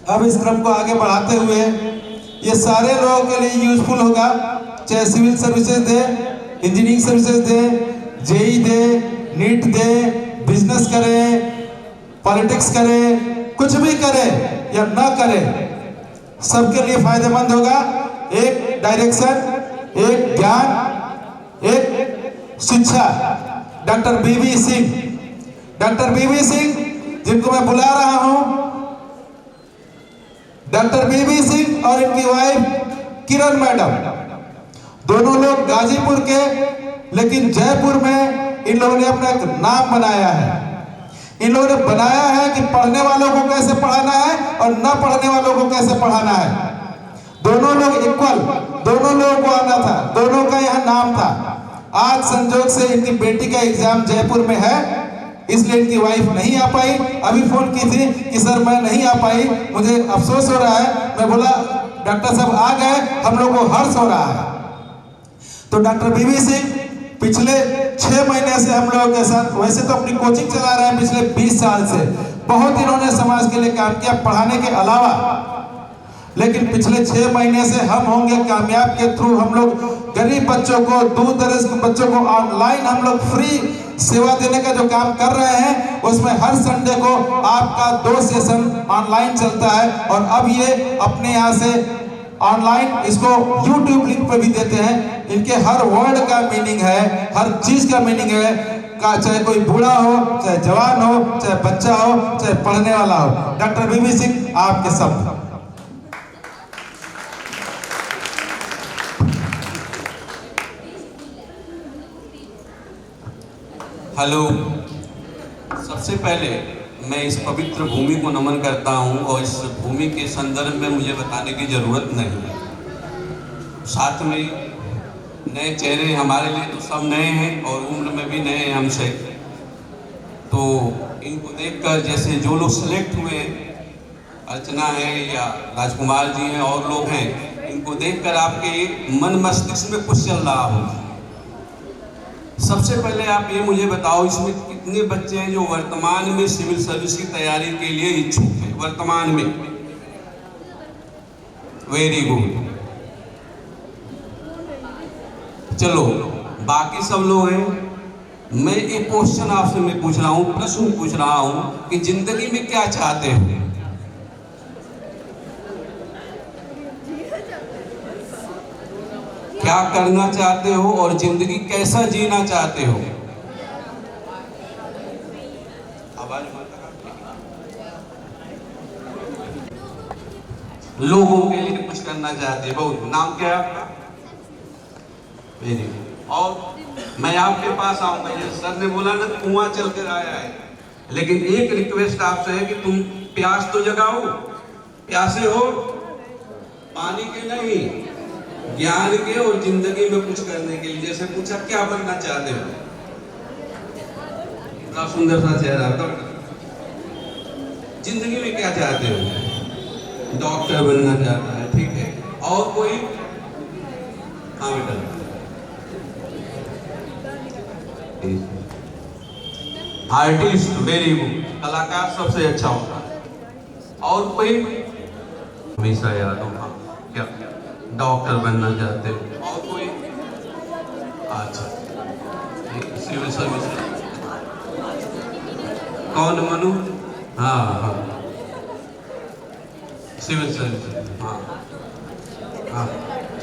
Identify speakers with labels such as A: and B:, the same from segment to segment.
A: हम इस क्रम को आगे बढ़ाते हुए ये सारे लोगों के लिए यूजफुल होगा, चाहे सिविल सर्विसेज दे, इंजीनियरिंग सर्विसेज दे, जेई दे, नीट दे, बिजनेस करे, पॉलिटिक्स करे, कुछ भी करे या ना करे, सबके लिए फायदेमंद होगा। एक डायरेक्शन, एक ज्ञान, एक शिक्षा। डॉक्टर बीवी सिंह, डॉक्टर बीवी सिंह जिनको मैं बुला रहा हूं, डॉक्टर बीवी सिंह और इनकी वाइफ किरण मैडम, दोनों लोग गाजीपुर के, लेकिन जयपुर में इन लोगों ने अपना एक नाम बनाया है। इन लोगों ने बनाया है कि पढ़ने वालों को कैसे पढ़ाना है और न पढ़ने वालों को कैसे पढ़ाना है। दोनों लोग इक्वल, दोनों लोगों को आना था, दोनों का यहाँ नाम था। आज संजोग से इनकी बेटी का एग्जाम जयपुर में है, इसलिए इनकी वाइफ नहीं आ पाई। अभी फोन की थी कि सर मैं नहीं आ पाई, मुझे अफसोस हो रहा है। मैं बोला डॉक्टर साहब आ गए, हम लोग को हर्ष हो रहा है। तो डॉक्टर बीवी सिंह पिछले 6 महीने से हम लोगों के साथ, वैसे तो अपनी कोचिंग चला रहे हैं पिछले 20 साल से, बहुत इन्होंने समाज के लिए काम किया पढ़ाने के अलावा। लेकिन पिछले 6 महीने से हम होंगे कामयाब के थ्रू हम लोग गरीब बच्चों को, दूर दराज के बच्चों को ऑनलाइन हम लोग फ्री सेवा देने का जो काम कर रहे हैं, उसमें हर संडे को आपका 2 सेशन ऑनलाइन चलता है। और अब ये अपने यहाँ से ऑनलाइन इसको YouTube लिंक पे भी देते हैं। इनके हर वर्ड का मीनिंग है, हर चीज का मीनिंग है, चाहे कोई बूढ़ा हो, चाहे जवान हो, चाहे बच्चा हो, चाहे पढ़ने वाला हो। डॉक्टर बीवी सिंह आपके शब्द।
B: हेलो, सबसे पहले मैं इस पवित्र भूमि को नमन करता हूं और इस भूमि के संदर्भ में मुझे बताने की ज़रूरत नहीं है। साथ में नए चेहरे, हमारे लिए तो सब नए हैं और उम्र में भी नए हैं हमसे, तो इनको देखकर जैसे जो लोग सेलेक्ट हुए हैं, अर्चना है या राजकुमार जी हैं और लोग हैं, इनको देखकर आपके मन मस्तिष्क में कुछ चल रहा हो। सबसे पहले आप ये मुझे बताओ, इसमें कितने बच्चे हैं जो वर्तमान में सिविल सर्विस की तैयारी के लिए इच्छुक हैं वर्तमान में? Very good. चलो बाकी सब लोग हैं। मैं एक क्वेश्चन आपसे मैं पूछ रहा हूं, प्रश्न पूछ रहा हूं कि जिंदगी में क्या चाहते हो? क्या करना चाहते हो और जिंदगी कैसा जीना चाहते हो? आवाज लोगों के लिए कुछ करना चाहते हो। नाम क्या है आपका? Very good. और मैं आपके पास आऊंगा, सर ने बोला ना कुआं चल कर आया है, लेकिन एक रिक्वेस्ट आपसे है कि तुम प्यास तो जगाओ। प्यासे हो पानी के नहीं, ज्ञान के और जिंदगी में कुछ करने के लिए। जैसे पूछा क्या बनना चाहते हो, इतना सुंदर सा चेहरा, तो जिंदगी में क्या चाहते हो? डॉक्टर बनना चाहता है, ठीक है। और कोई? हाँ बेटा, आर्टिस्ट, वेरी गुड, कलाकार सबसे अच्छा होता है। और कोई? हमेशा याद होगा क्या? डॉक्टर बनना चाहते हो। और कोई? अच्छा, सिविल सर्विस। कौन मनु? हाँ हाँ, सिविल सर्विस, हाँ हाँ,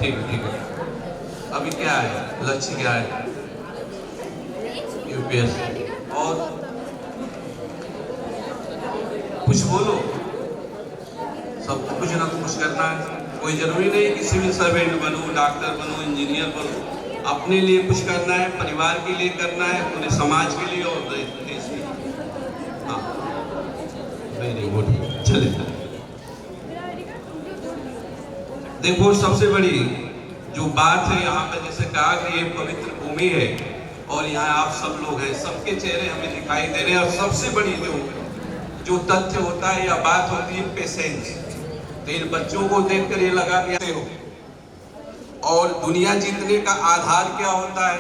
B: ठीक है ठीक है। अभी क्या है लक्ष्य, क्या है? यूपीएससी। और कुछ बोलो, सबको कुछ ना कुछ करना है। कोई जरूरी नहीं कि सिविल सर्वेंट बनो, डॉक्टर बनो, इंजीनियर बनो। अपने लिए कुछ करना है, परिवार के लिए करना है, पूरे समाज के लिए और देश के लिए। हाँ वेरी गुड। चले देखो, सबसे बड़ी जो बात है यहाँ पर, जैसे कहा कि ये पवित्र भूमि है और यहाँ आप सब लोग हैं, सबके चेहरे हमें दिखाई दे रहे हैं। और सबसे बड़ी जो तथ्य होता है या बात होती है पेशेंस। तो इन बच्चों को देखकर ये लगा कि हो, और दुनिया जीतने का आधार क्या होता है,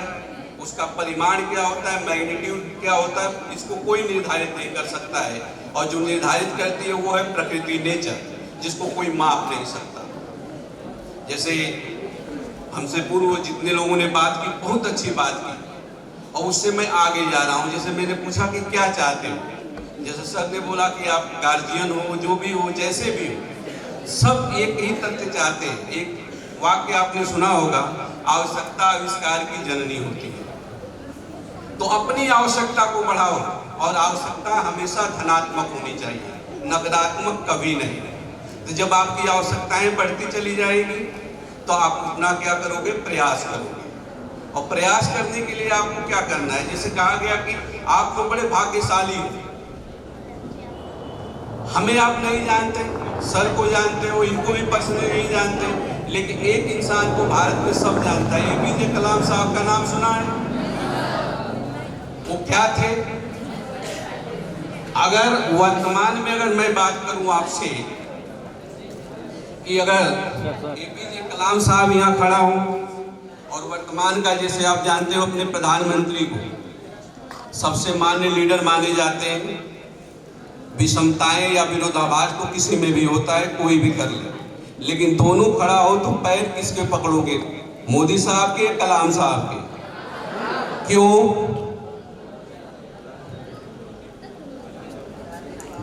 B: उसका परिमाण क्या होता है, मैग्नीट्यूड क्या होता है, इसको कोई निर्धारित नहीं कर सकता है। और जो निर्धारित करती है वो है प्रकृति, नेचर। जिसको कोई माप नहीं सकता। जैसे हमसे पूर्व जितने लोगों ने बात की, बहुत अच्छी बात की, और उससे मैं आगे जा रहा हूँ। जैसे मैंने पूछा कि क्या चाहते हो, जैसे सर ने बोला कि आप गार्जियन हो, जो भी हो, जैसे भी हो, सब एक ही तथ्य चाहते हैं। एक वाक्य आपने सुना होगा, आवश्यकता आविष्कार की जननी होती है। तो अपनी आवश्यकता को बढ़ाओ, और आवश्यकता हमेशा धनात्मक होनी चाहिए, नकारात्मक कभी नहीं। तो जब आपकी आवश्यकताएं बढ़ती चली जाएगी तो आप अपना क्या करोगे, प्रयास करोगे। और प्रयास करने के लिए आपको क्या करना है, जैसे कहा गया कि आप तो बड़े भाग्यशाली हो, हमें आप नहीं जानते, सर को जानते हो, इनको भी पर्सनली नहीं जानते, लेकिन एक इंसान को भारत में सब जानता है, APJ कलाम साहब का नाम सुना है? वो क्या थे? अगर वर्तमान में अगर मैं बात करूं आपसे कि अगर APJ कलाम साहब यहाँ खड़ा हूं, और वर्तमान का जैसे आप जानते हो अपने प्रधानमंत्री को सबसे मान्य लीडर माने जाते हैं। विषमताएं या विरोधाभास तो किसी में भी होता है, कोई भी कर ले, लेकिन दोनों खड़ा हो तो पैर किसके पकड़ोगे, मोदी साहब के, कलाम साहब के? क्यों?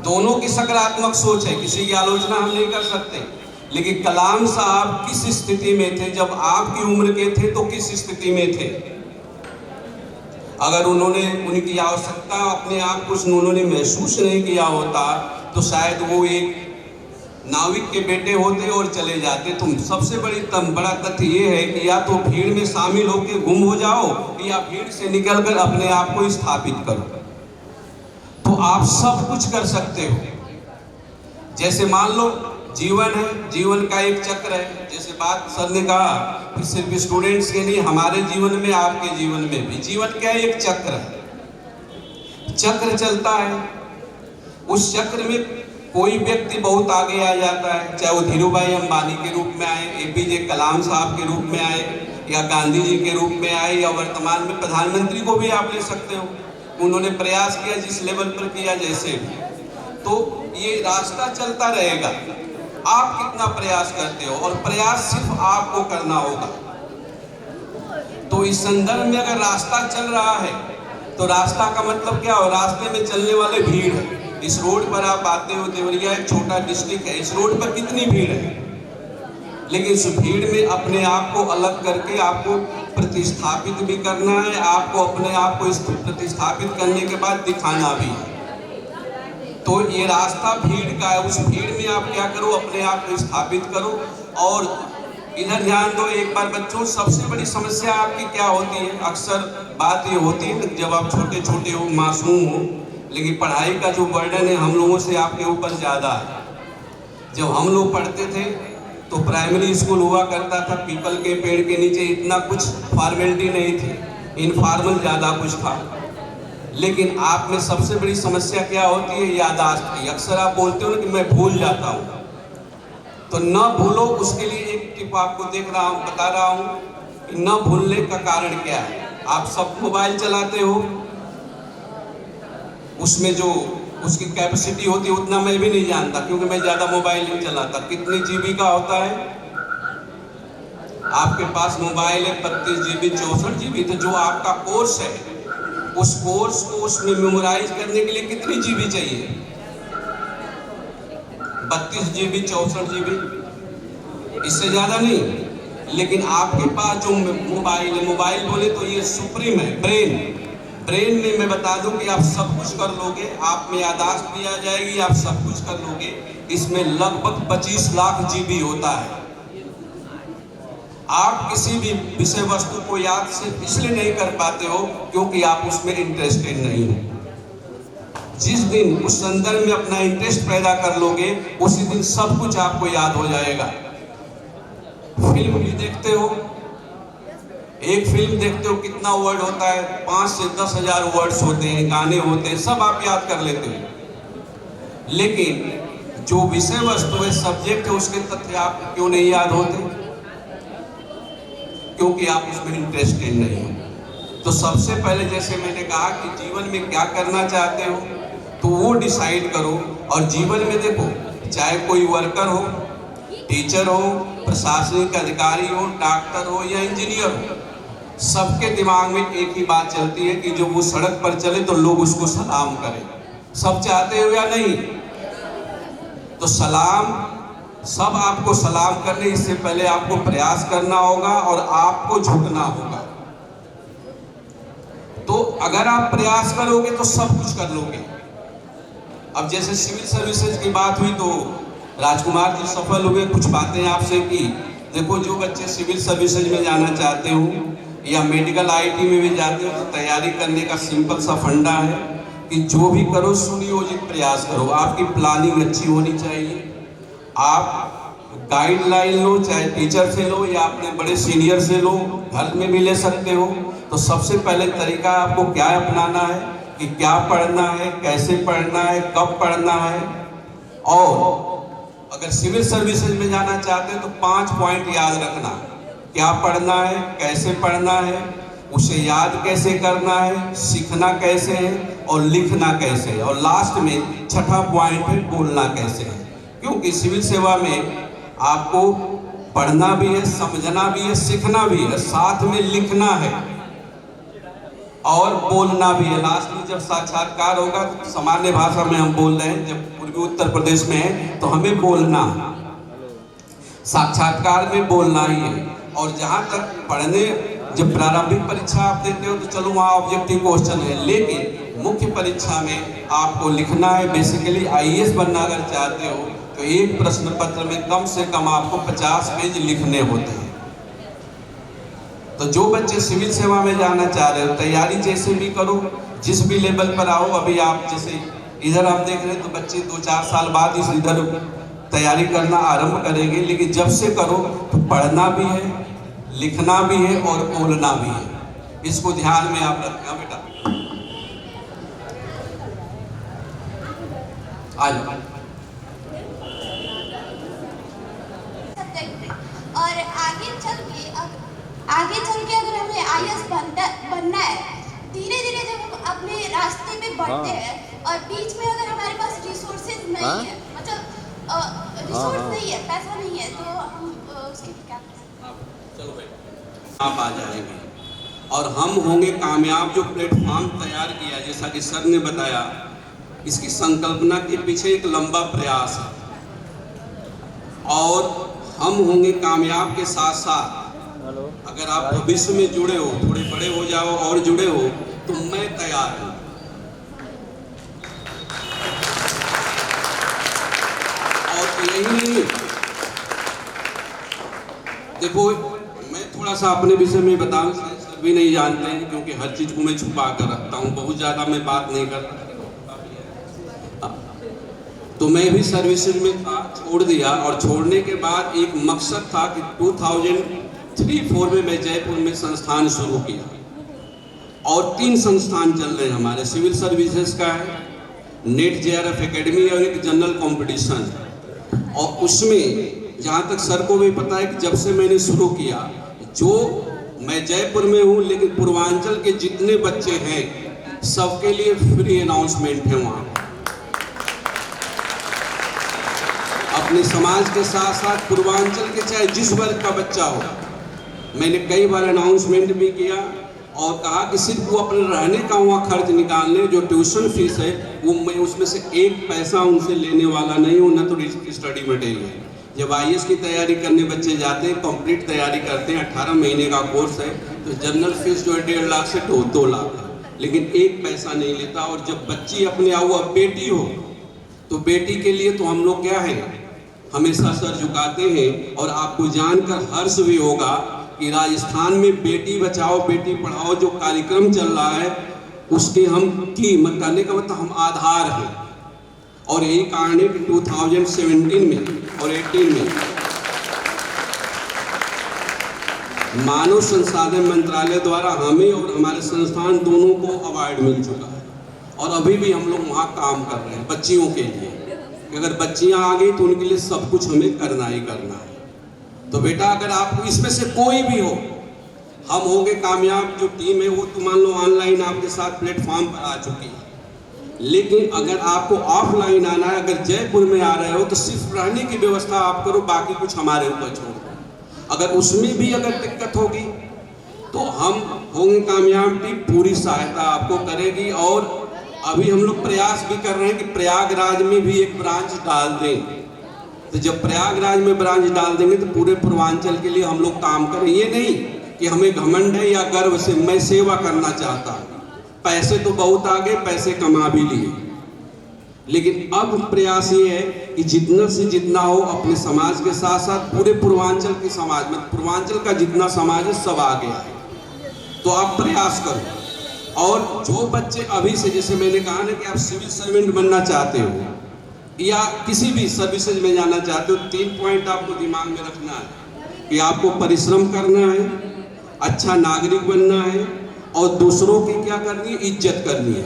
B: दोनों की सकारात्मक सोच है, किसी की आलोचना हम नहीं कर सकते, लेकिन कलाम साहब किस स्थिति में थे, जब आपकी उम्र के थे तो किस स्थिति में थे? अगर उन्होंने उनकी आवश्यकता अपने आप को उन्होंने महसूस नहीं किया होता तो शायद वो एक नाविक के बेटे होते और चले जाते। तो सबसे बड़ा तथ्य ये है कि या तो भीड़ में शामिल होकर गुम हो जाओ, या भीड़ से निकलकर अपने आप को स्थापित करो, तो आप सब कुछ कर सकते हो। जैसे मान लो जीवन है, जीवन का एक चक्र है, जैसे बात सर ने कहा कि सिर्फ स्टूडेंट्स के नहीं, हमारे जीवन में, आपके जीवन में भी जीवन क्या है, एक चक्र है, चक्र चलता है। उस चक्र में कोई व्यक्ति बहुत आगे आ जाता है, चाहे वो धीरू भाई अंबानी के रूप में आए, APJ कलाम साहब के रूप में आए, या गांधी जी के रूप में आए, या वर्तमान में प्रधानमंत्री को भी आप ले सकते हो। उन्होंने प्रयास किया जिस लेवल पर किया, जैसे तो ये रास्ता चलता रहेगा। आप कितना प्रयास करते हो, और प्रयास सिर्फ आपको करना होगा। तो इस संदर्भ में अगर रास्ता चल रहा है तो रास्ता का मतलब क्या हो, रास्ते में चलने वाले भीड़ है। इस रोड पर आप आते हो, देवरिया एक छोटा डिस्ट्रिक्ट है, इस रोड पर कितनी भीड़ है, लेकिन इस भीड़ में अपने आप को अलग करके आपको प्रतिस्थापित भी करना है, आपको अपने आप को प्रतिस्थापित करने के बाद दिखाना भी है। तो ये रास्ता भीड़ का है, उस भीड़ में आप क्या करो, अपने आप को स्थापित करो। और इधर ध्यान दो एक बार बच्चों, सबसे बड़ी समस्या आपकी क्या होती है? अक्सर बात ये होती है जब आप छोटे छोटे हो, मासूम हो, लेकिन पढ़ाई का जो बर्डन है हम लोगों से आपके ऊपर ज़्यादा है। जब हम लोग पढ़ते थे तो प्राइमरी स्कूल हुआ करता था, पीपल के पेड़ के नीचे, इतना कुछ फॉर्मेलिटी नहीं थी, इनफॉर्मल ज़्यादा कुछ था। लेकिन आप में सबसे बड़ी समस्या क्या होती है? याददाश्त की। अक्सर आप बोलते हो ना कि मैं भूल जाता हूँ, तो न भूलो, उसके लिए एक टिप आपको बता रहा हूँ कि न भूलने का कारण क्या है। आप सब मोबाइल चलाते हो, उसमें जो उसकी कैपेसिटी होती है उतना मैं भी नहीं जानता, क्योंकि मैं ज़्यादा मोबाइल नहीं चलाता। कितने GB का होता है? आपके पास मोबाइल है 32 GB, 64 GB, तो जो आपका कोर्स है उस कोर्स को उसमें मेमोराइज करने के लिए कितनी GB चाहिए? 32 GB, 64 GB, इससे ज़्यादा नहीं। लेकिन आपके पास जो मोबाइल है, मोबाइल बोले तो ये सुप्रीम है, ब्रेन में मैं बता दूं कि आप सब कुछ कर लोगे, आप में याददाश्त भी आ जाएगी, आप सब कुछ कर लोगे। इसमें लगभग 25 लाख GB होता है। आप किसी भी विषय वस्तु को याद सिर्फ इसलिए नहीं कर पाते हो क्योंकि आप उसमें इंटरेस्टेड नहीं हो। जिस दिन उस संदर्भ में अपना इंटरेस्ट पैदा कर लोगे, उसी दिन सब कुछ आपको याद हो जाएगा। फिल्म भी देखते हो, एक फिल्म देखते हो कितना वर्ड होता है? 5 से 10 हजार वर्ड्स होते हैं, गाने होते हैं, सब आप याद कर लेते हो। लेकिन जो विषय वस्तु है, सब्जेक्ट है, उसके तथ्य आपको क्यों नहीं याद होते? क्योंकि आप उसमें इंटरेस्टेड नहीं हो। तो सबसे पहले जैसे मैंने कहा कि जीवन में क्या करना चाहते हो तो वो डिसाइड करो। और जीवन में देखो, चाहे कोई वर्कर हो, टीचर हो, प्रशासनिक अधिकारी हो, डॉक्टर हो या इंजीनियर हो, सबके दिमाग में एक ही बात चलती है कि जो वो सड़क पर चले तो लोग उसको सलाम करें। सब चाहते हो या नहीं? तो सलाम, सब आपको सलाम करने, इससे पहले आपको प्रयास करना होगा और आपको झुकना होगा। तो अगर आप प्रयास करोगे तो सब कुछ कर लोगे। अब जैसे सिविल सर्विसेज की बात हुई तो राजकुमार जी सफल हुए, कुछ बातें आपसे की। देखो, जो बच्चे सिविल सर्विसेज में जाना चाहते हो या मेडिकल आईटी में भी जाते हो तो तैयारी करने का सिंपल सा फंडा है कि जो भी करो सुनियोजित प्रयास करो। आपकी प्लानिंग अच्छी होनी चाहिए। आप गाइडलाइन लो, चाहे टीचर से लो या अपने बड़े सीनियर से लो, घर में भी ले सकते हो। तो सबसे पहले तरीका आपको क्या अपनाना है कि क्या पढ़ना है, कैसे पढ़ना है, कब पढ़ना है। और अगर सिविल सर्विसेज में जाना चाहते हैं तो 5 पॉइंट याद रखना। क्या पढ़ना है, कैसे पढ़ना है, उसे याद कैसे करना है, सीखना कैसे है और लिखना कैसे है, और लास्ट में छठा पॉइंट है बोलना कैसे है। क्योंकि सिविल सेवा में आपको पढ़ना भी है, समझना भी है, सीखना भी है, साथ में लिखना है और बोलना भी है। लास्ट में जब साक्षात्कार होगा तो सामान्य भाषा में हम बोल रहे हैं, जब पूर्वी उत्तर प्रदेश में है तो हमें बोलना, साक्षात्कार में बोलना ही है। और जहाँ तक पढ़ने, जब प्रारंभिक परीक्षा आप देते हो तो चलो वहाँ ऑब्जेक्टिव क्वेश्चन है, लेकिन मुख्य परीक्षा में आपको लिखना है। बेसिकली आईएएस बनना अगर चाहते हो तो एक प्रश्न पत्र में कम से कम आपको 50 पेज लिखने होते हैं। तो जो बच्चे सिविल सेवा में जाना चाह रहे हो, तैयारी जैसे भी करो, जिस भी लेवल पर आओ। अभी आप जैसे इधर आप देख रहे हैं तो बच्चे 2-4 साल बाद इस इधर तैयारी करना आरंभ करेंगे, लेकिन जब से करो तो पढ़ना भी है, लिखना भी है और बोलना भी है। इसको ध्यान में आप रखना बेटा। आ जाओ।
C: और आगे चल के अगर हमें आईएएस बनना है, धीरे धीरे जब हम अपने रास्ते में बढ़ते हैं और बीच में अगर हमारे पास रिसोर्सेज नहीं है, मतलब रिसोर्स नहीं है, पैसा नहीं है, तो हम उसके क्या कर सकते हैं?
B: चलो भाई, आप आ जाएंगे और हम होंगे कामयाब। जो प्लेटफॉर्म तैयार किया, जैसा कि सर ने बताया, इसकी संकल्पना के पीछे एक लंबा प्रयास है और हम होंगे कामयाब के साथ साथ अगर आप भविष्य में जुड़े हो, थोड़े बड़े हो जाओ और जुड़े हो, तो मैं तैयार हूं। और यही नहीं, देखो मैं थोड़ा सा अपने विषय में बताऊं, सर भी नहीं जानते हैं क्योंकि हर चीज को मैं छुपा कर रखता हूं, बहुत ज्यादा मैं बात नहीं करता। तो मैं भी सर्विसेज में था, छोड़ दिया, और छोड़ने के बाद एक मकसद था कि 2003-04 में मैं जयपुर में संस्थान शुरू किया और 3 संस्थान चल रहे हैं हमारे। सिविल सर्विसेज का है, नेट जेआरएफ एकेडमी और एक जनरल कंपटीशन। और उसमें जहाँ तक सर को भी पता है कि जब से मैंने शुरू किया, जो मैं जयपुर में हूँ लेकिन पूर्वांचल के जितने बच्चे हैं सबके लिए फ्री अनाउंसमेंट है वहाँ। अपने समाज के साथ साथ पूर्वांचल के चाहे जिस वर्ग का बच्चा हो, मैंने कई बार अनाउंसमेंट भी किया और कहा कि सिर्फ वो अपने रहने का वहाँ खर्च निकालने, जो ट्यूशन फीस है वो मैं उसमें से 1 पैसा उनसे लेने वाला नहीं हूँ, न तो स्टडी मटेरियल। जब आईएएस की तैयारी करने बच्चे जाते हैं, कंप्लीट तैयारी करते हैं, 18 महीने का कोर्स है, तो जनरल फीस जो है 1.5 लाख से 2 लाख है, लेकिन 1 पैसा नहीं लेता। और जब बच्ची अपने आओ, अब बेटी हो तो बेटी के लिए तो हम लोग क्या है, हमेशा सर झुकाते हैं। और आपको जानकर हर्ष भी होगा कि राजस्थान में बेटी बचाओ बेटी पढ़ाओ जो कार्यक्रम चल रहा है, उसके हम की मत करने का मतलब हम आधार हैं। और यही कारण है कि 2017 में और 18 में मानव संसाधन मंत्रालय द्वारा हमें और हमारे संस्थान दोनों को अवार्ड मिल चुका है। और अभी भी हम लोग वहाँ काम कर रहे हैं बच्चियों के लिए। अगर बच्चियाँ आ गई तो उनके लिए सब कुछ हमें करना ही करना है। तो बेटा, अगर आपको इसमें से कोई भी हो, हम होंगे कामयाब। जो टीम है वो तो मान लो ऑनलाइन आपके साथ प्लेटफॉर्म पर आ चुकी है, लेकिन अगर आपको ऑफलाइन आना है, अगर जयपुर में आ रहे हो तो सिर्फ रहने की व्यवस्था आप करो, बाकी कुछ हमारे ऊपर छोड़ दो। अगर उसमें भी अगर दिक्कत होगी तो हम होंगे कामयाब, टीम पूरी सहायता आपको करेगी। और अभी हम लोग प्रयास भी कर रहे हैं कि प्रयागराज में भी एक ब्रांच डाल दें। तो जब प्रयागराज में ब्रांच डाल देंगे तो पूरे पूर्वांचल के लिए हम लोग काम करें। ये नहीं कि हमें घमंड है या गर्व से मैं सेवा करना चाहता हूँ, पैसे तो बहुत आ गए, पैसे कमा भी लिए, लेकिन अब प्रयास ये है कि जितना से जितना हो अपने समाज के साथ साथ पूरे पूर्वांचल के समाज में, पूर्वांचल का जितना समाज है सब आ गया है, तो आप प्रयास करो। और जो बच्चे अभी से, जैसे मैंने कहा ना कि आप सिविल सर्वेंट बनना चाहते हो या किसी भी सर्विसेज में जाना चाहते हो, 3 पॉइंट आपको दिमाग में रखना है कि आपको परिश्रम करना है, अच्छा नागरिक बनना है और दूसरों की क्या करनी है, इज्जत करनी है।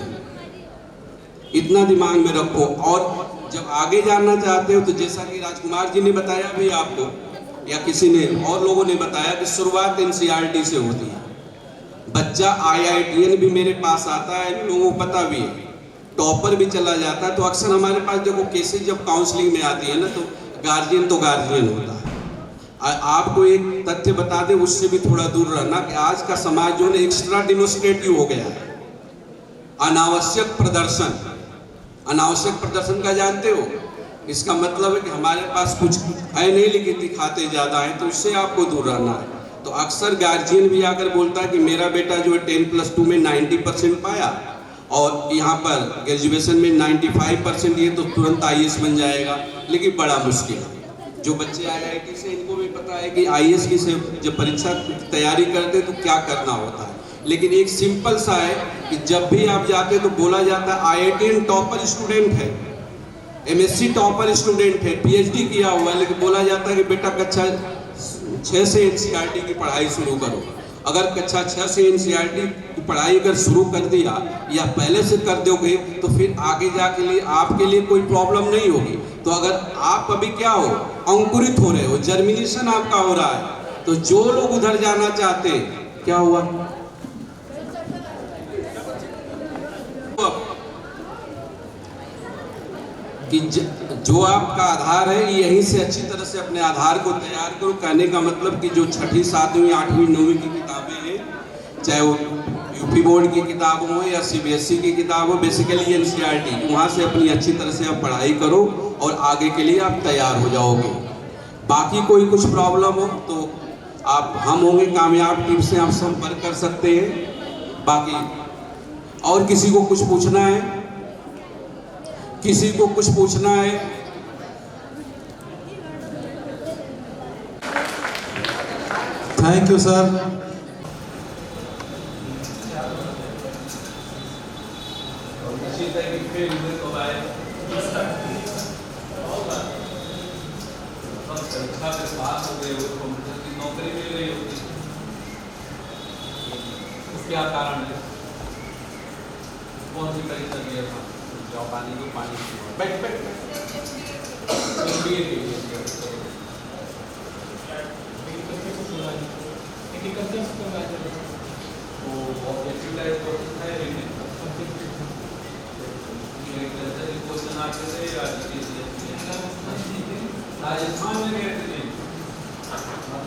B: इतना दिमाग में रखो। और जब आगे जानना चाहते हो तो जैसा कि राजकुमार जी ने बताया भी आपको या किसी ने और लोगों ने बताया कि शुरुआत NCERT से होती है। बच्चा IITian भी मेरे पास आता है, लोगों को पता भी है, टॉपर भी चला जाता है। तो अक्सर हमारे पास देखो केसेस जब काउंसलिंग में आती है ना, तो गार्जियन होता है। आपको एक तथ्य बता दें, उससे भी थोड़ा दूर रहना कि आज का समाज जो है एक्स्ट्रा डेमोन्स्ट्रेटिव हो गया है। अनावश्यक प्रदर्शन का जानते हो, इसका मतलब है कि हमारे पास कुछ है नहीं लेकिन दिखाते ज़्यादा हैं, तो इससे आपको दूर रहना है। तो अक्सर गार्जियन भी आकर बोलता है कि मेरा बेटा जो है 10+2 में 90% पाया और यहाँ पर ग्रेजुएशन में 95%, ये तो तुरंत IAS बन जाएगा, लेकिन बड़ा मुश्किल है। जो बच्चे IIT से, इनको भी पता है कि IAS की से जब परीक्षा की तैयारी करते तो क्या करना होता है, लेकिन एक सिंपल सा है कि जब भी आप जाते तो बोला जाता है IITian टॉपर स्टूडेंट है, MSc टॉपर स्टूडेंट है, PhD किया हुआ है, लेकिन बोला जाता है कि बेटा कक्षा 6 से NCERT की पढ़ाई शुरू करो। अगर कक्षा 6 से NCERT की पढ़ाई अगर शुरू कर दिया या पहले से कर दोगे तो फिर आगे जाके लिए आपके लिए कोई प्रॉब्लम नहीं होगी। तो अगर आप अभी क्या हो, अंकुरित हो रहे हो, जर्मिनेशन आपका हो रहा है, तो जो लोग उधर जाना चाहते हैं, क्या हुआ कि जो आपका आधार है यहीं से अच्छी तरह से अपने आधार को तैयार करो। कहने का मतलब कि जो 6ठी 7वीं 8वीं 9वीं की किताबें हैं, चाहे वो UP बोर्ड की किताब हो या CBSE की किताब हो, बेसिकली NCERT, वहाँ से अपनी अच्छी तरह से आप पढ़ाई करो और आगे के लिए आप तैयार हो जाओगे। बाकी कोई कुछ प्रॉब्लम हो तो हम होंगे कामयाब टीम से आप संपर्क कर सकते हैं। बाकी और किसी को कुछ पूछना है, किसी को कुछ पूछना है?
A: Thank you sir.
B: नौकरी मिल रही होती, क्या कारण है? कौन सी परीक्षा दिया था? पानी को पानी बैठ राजस्थान में गए थे,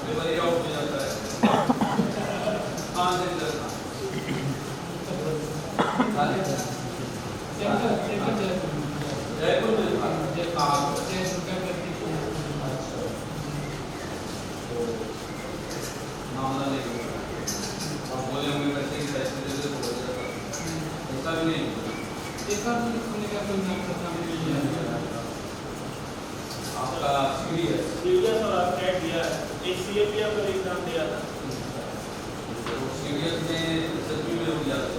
B: देवरिया हो जाता है, जयपुर में मामला नहीं बोले होंगे बच्चे की पैसे दे दे, ऐसा भी नहीं, ऐसा लिखने का कोई नहीं है। आपका सीरियस और कैट दिया है, एक CAPF का एग्जाम दिया था, सीरियस में सभी में हो जाता है।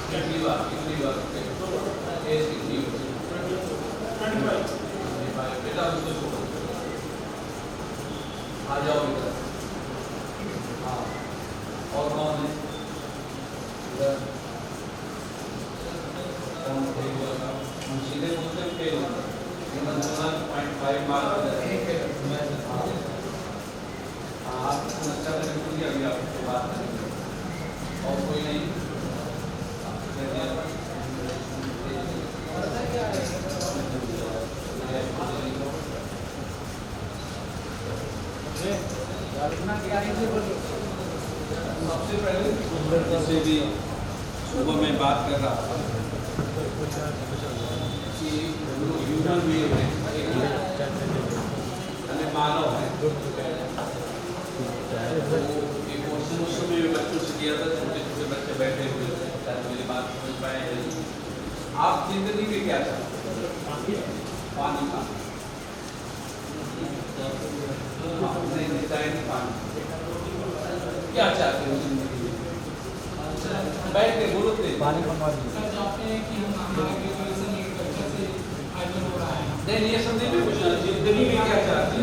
B: कितनी बार बेटा उसको छोड़ो, आ जाओ बेटा। हाँ, और कौन है? कौन फेल हुआ था? हम सीधे बोलते हैं फेल हुआ, 0.5 मार्क। आप अच्छा करेंगे, अभी आपसे बात करेंगे और कोई नहीं। सबसे पहले जैसे भी सुबह मैं बात कर रहा था कि ह्यूमन बीइंग है, मानव है। एक क्वेश्चन उस समय बच्चों से किया था, छोटे छोटे बच्चे बैठे हुए थे, मेरी बात समझ पाए। आप जिंदगी में क्या चाहते हैं? पानी का पानी क्या चाहते हो जिंदगी में? बैठ के बोलो पानी नहीं, ये सब नहीं पूछना, जिंदगी में क्या चाहते हैं?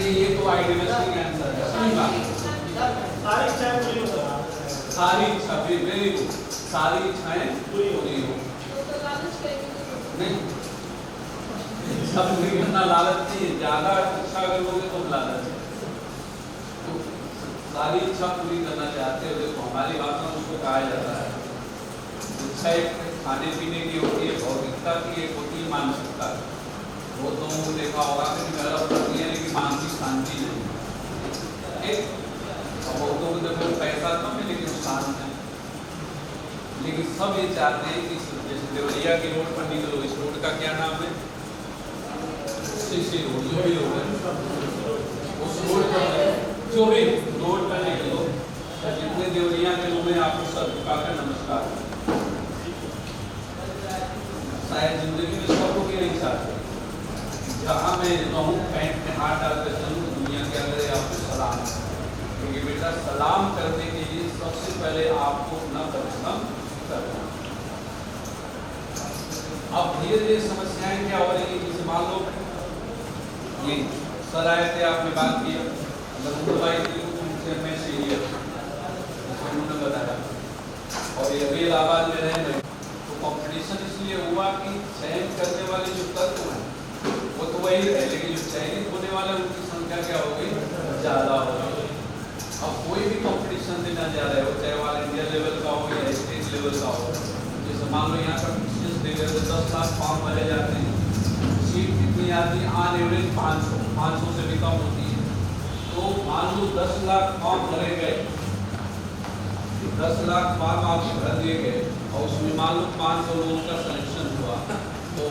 B: ये तो आइडियलिस्टिक आंसर है, सही बात। सारी इच्छा, वेरी गुड, सारी इच्छाएं पूरी हो। नहीं, सब नहीं करना लालच नहीं है, ज्यादा इच्छा करोगे तो लालच है। तो सारी इच्छा पूरी करना चाहते हो, देखो हमारी भाषा में उसको कहा जाता है, इच्छा एक खाने पीने की होती है, भौतिकता की एक होती है मानसिकता। वो तो देखा होगा कि मेरा होती है लेकिन मानसिक शांति नहीं। बहुतों को देखो पैसा कम है लेकिन शांत है। लेकिन सब ये चाहते हैं कि जैसे देवरिया की रोड पर निकलो, इस रोड का क्या नाम है? सीसी रोड, जो भी रोड है, उस रोड पर जो भी रोड पर निकलो, जितने देवरिया के लोग हैं आपको सब झुकाकर नमस्कार। शायद जिंदगी में सब लोग ये नहीं चाहते, जहाँ मैं रहूँ पैंट में हाथ डालकर चलूँ, दुनिया के अंदर आपको सलाम, क्योंकि बेटा सलाम करने के लिए सबसे पहले आपको अपना परिश्रम करना। अब धीरे धीरे समस्याएं क्या हो रही है, जैसे मान लो ये सर आए थे, आपने बात किया में सीरियल उन्होंने बताया, और ये अभी इलाहाबाद में रहे, तो कंपटीशन इसलिए हुआ कि चयन करने वाले जो तत्व हैं वो तो वही है, लेकिन जो चयनित होने वाले उनकी संख्या क्या हो गई? ज़्यादा हो गई। अब कोई भी कंपटीशन देना जा रहा है, वो चाहे वाला इंडिया लेवल का हो या स्टेट लेवल का हो, जैसे मान लो यहाँ का बिजनेस दे गए तो 10 लाख फॉर्म भरे जाते हैं, सीट कितनी आती है? ऑन एवरेज 500 से भी कम होती है। तो मान लो 10 लाख फॉर्म भरे गए, 10 लाख फॉर्म आपके भर दिए गए, और उसमें मान लो 500 लोगों का सिलेक्शन हुआ, तो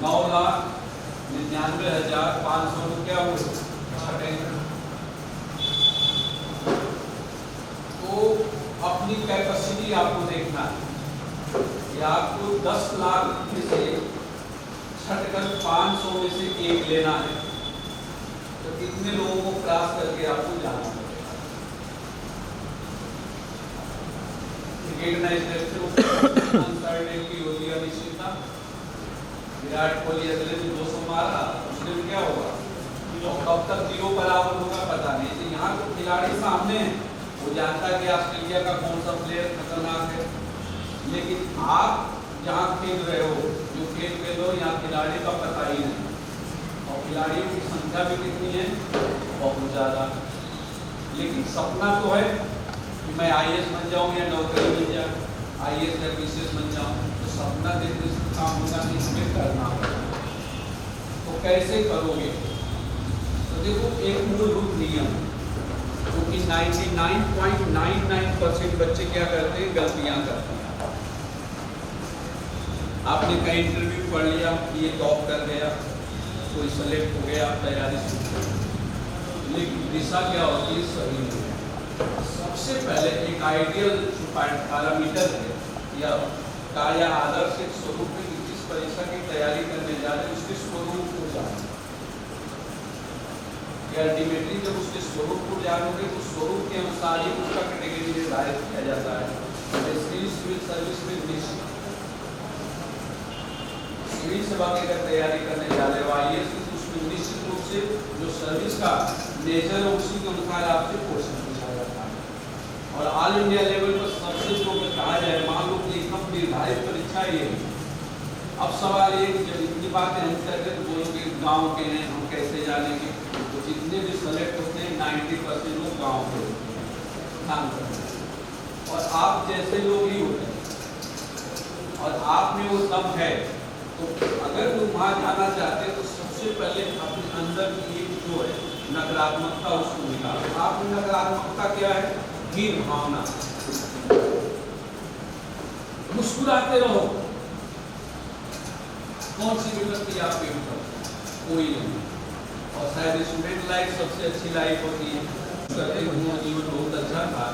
B: 9,99,500 लोग क्या हुए? छठेंगे। तो अपनी कैपेसिटी आपको देखना है कि आपको 10 लाख में से छटकर 500 में से एक लेना है, तो कितने लोगों को क्रॉस करके आपको जाना है? अनिश्चितता। विराट कोहली अगले दिन 200 मारा, उसने क्या होगा? कब तक 0 पर आउट होगा पता नहीं। तो यहाँ तो खिलाड़ी सामने हैं, वो जानता है कि ऑस्ट्रेलिया का कौन सा प्लेयर खतरनाक है, लेकिन आप जहाँ खेल रहे हो, जो खेल रहे हो, यहाँ खिलाड़ी का पता ही नहीं, और खिलाड़ियों की संख्या भी कितनी है? बहुत ज़्यादा। लेकिन सपना तो है कि मैं IAS बन जाऊँ या नौकरी मिल जाए, IAS या PCS बन जाऊँ, तो सपना देखने से काम होगा नहीं, हमें करना होगा। तो कैसे करोगे? तो देखो एक मूलभूत नियम, क्योंकि 99.99% बच्चे क्या करते हैं? गलतियाँ करते हैं। आपने कहीं इंटरव्यू पढ़ लिया, ये टॉप कर गया, कोई सेलेक्ट हो गया, आप तैयारी शुरू कर, लेकिन दिशा क्या होती है? सही नहीं। सबसे पहले एक आइडियल पैरामीटर है या कार्य आदर्श एक स्वरूप में जिस परीक्षा की तैयारी करने जा रहे हैं उसके स्वरूप को जानो। अल्टीमेटली जब उसके स्वरूप को जानोगे तो स्वरूप के अनुसार ही उसका कैटेगरी निर्धारित किया जाता है। सिविल सर्विस में सिविल सेवा की अगर तैयारी करने जा रहे हो IAS की, तो उसमें निश्चित रूप से जो सर्विस का नेचर है उसी के अनुसार आपसे क्वेश्चन पूछा जाता है। और ऑल इंडिया लेवल पर सबसे जो कहा जाए, मान लो कि एकदम निर्धारित परीक्षा ये है। अब सवाल ये कि जब इतनी बातें हम करते तो बोलोगे गाँव के हैं, हम कैसे जानेंगे? तो जितने भी सेलेक्ट होते हैं 90% लोग गाँव के काम करते हैं, और आप जैसे लोग ही होते हैं, और आप में वो दम है तो अगर वो वहाँ जाना चाहते हैं तो सबसे पहले अपने अंदर की एक जो है नकारात्मकता उसको निकालो। आप नकारात्मकता क्या है? हीन भावना। मुस्कुराते रहो। कौन सी विपत्ति आपके ऊपर? कोई नहीं। और शायद स्टूडेंट लाइफ सबसे अच्छी लाइफ होती है। जीवन बहुत अच्छा था।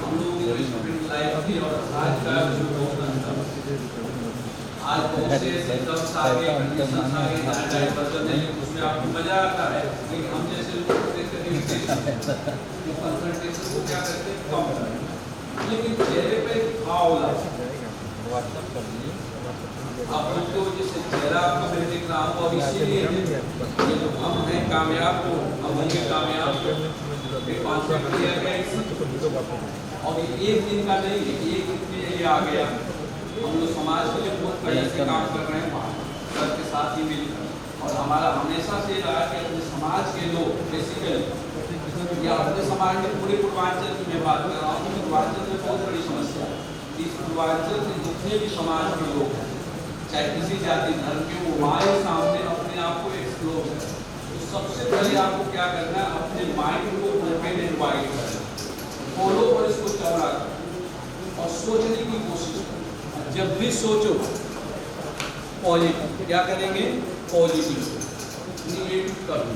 B: हम लोगों की स्टूडेंट लाइफ थी और आज का जो बहुत अंतर। आज बहुत से सिस्टम्स आ गए, कंडीशंस आ गए, डाइवर्जन है, उसमें आपको मजा आता है। लेकिन हम जैसे लोग कंसंट्रेशन को क्या करते हैं? कम करते। लेकिन चेहरे पे भाव लाओ। आप बोलते हो जैसे चेहरा आपको मैं दिख रहा हूँ, अब इसीलिए ये जो हम हैं कामयाब हो, हम होंगे कामयाब, एक कॉन्सेप्ट लिया गया और ये एक दिन का नहीं है, एक दिन में ये आ गया। हम लोग समाज के लिए बहुत पहले से काम कर रहे हैं सर के साथ ही मिलकर, और हमारा हमेशा से रहा कि अपने समाज के लोग बेसिकली या अपने समाज के पूरे पूर्वांचल की मैं बात कर रहा हूँ। पूर्वांचल में बहुत बड़ी समस्या है। इस पूर्वांचल से जितने भी समाज के लोग हैं, चाहे किसी जाति धर्म के, वो हमारे सामने अपने आप को एक्सप्लोर करें। तो सबसे पहले आपको क्या करना है? अपने माइंड को ओपन एंड वाइड करना, खोलो और इसको चौड़ा करो और सोचने की कोशिश करो। जब भी सोचो पॉजिटिव, क्या करेंगे? पॉजिटिव, निगेटिव करो।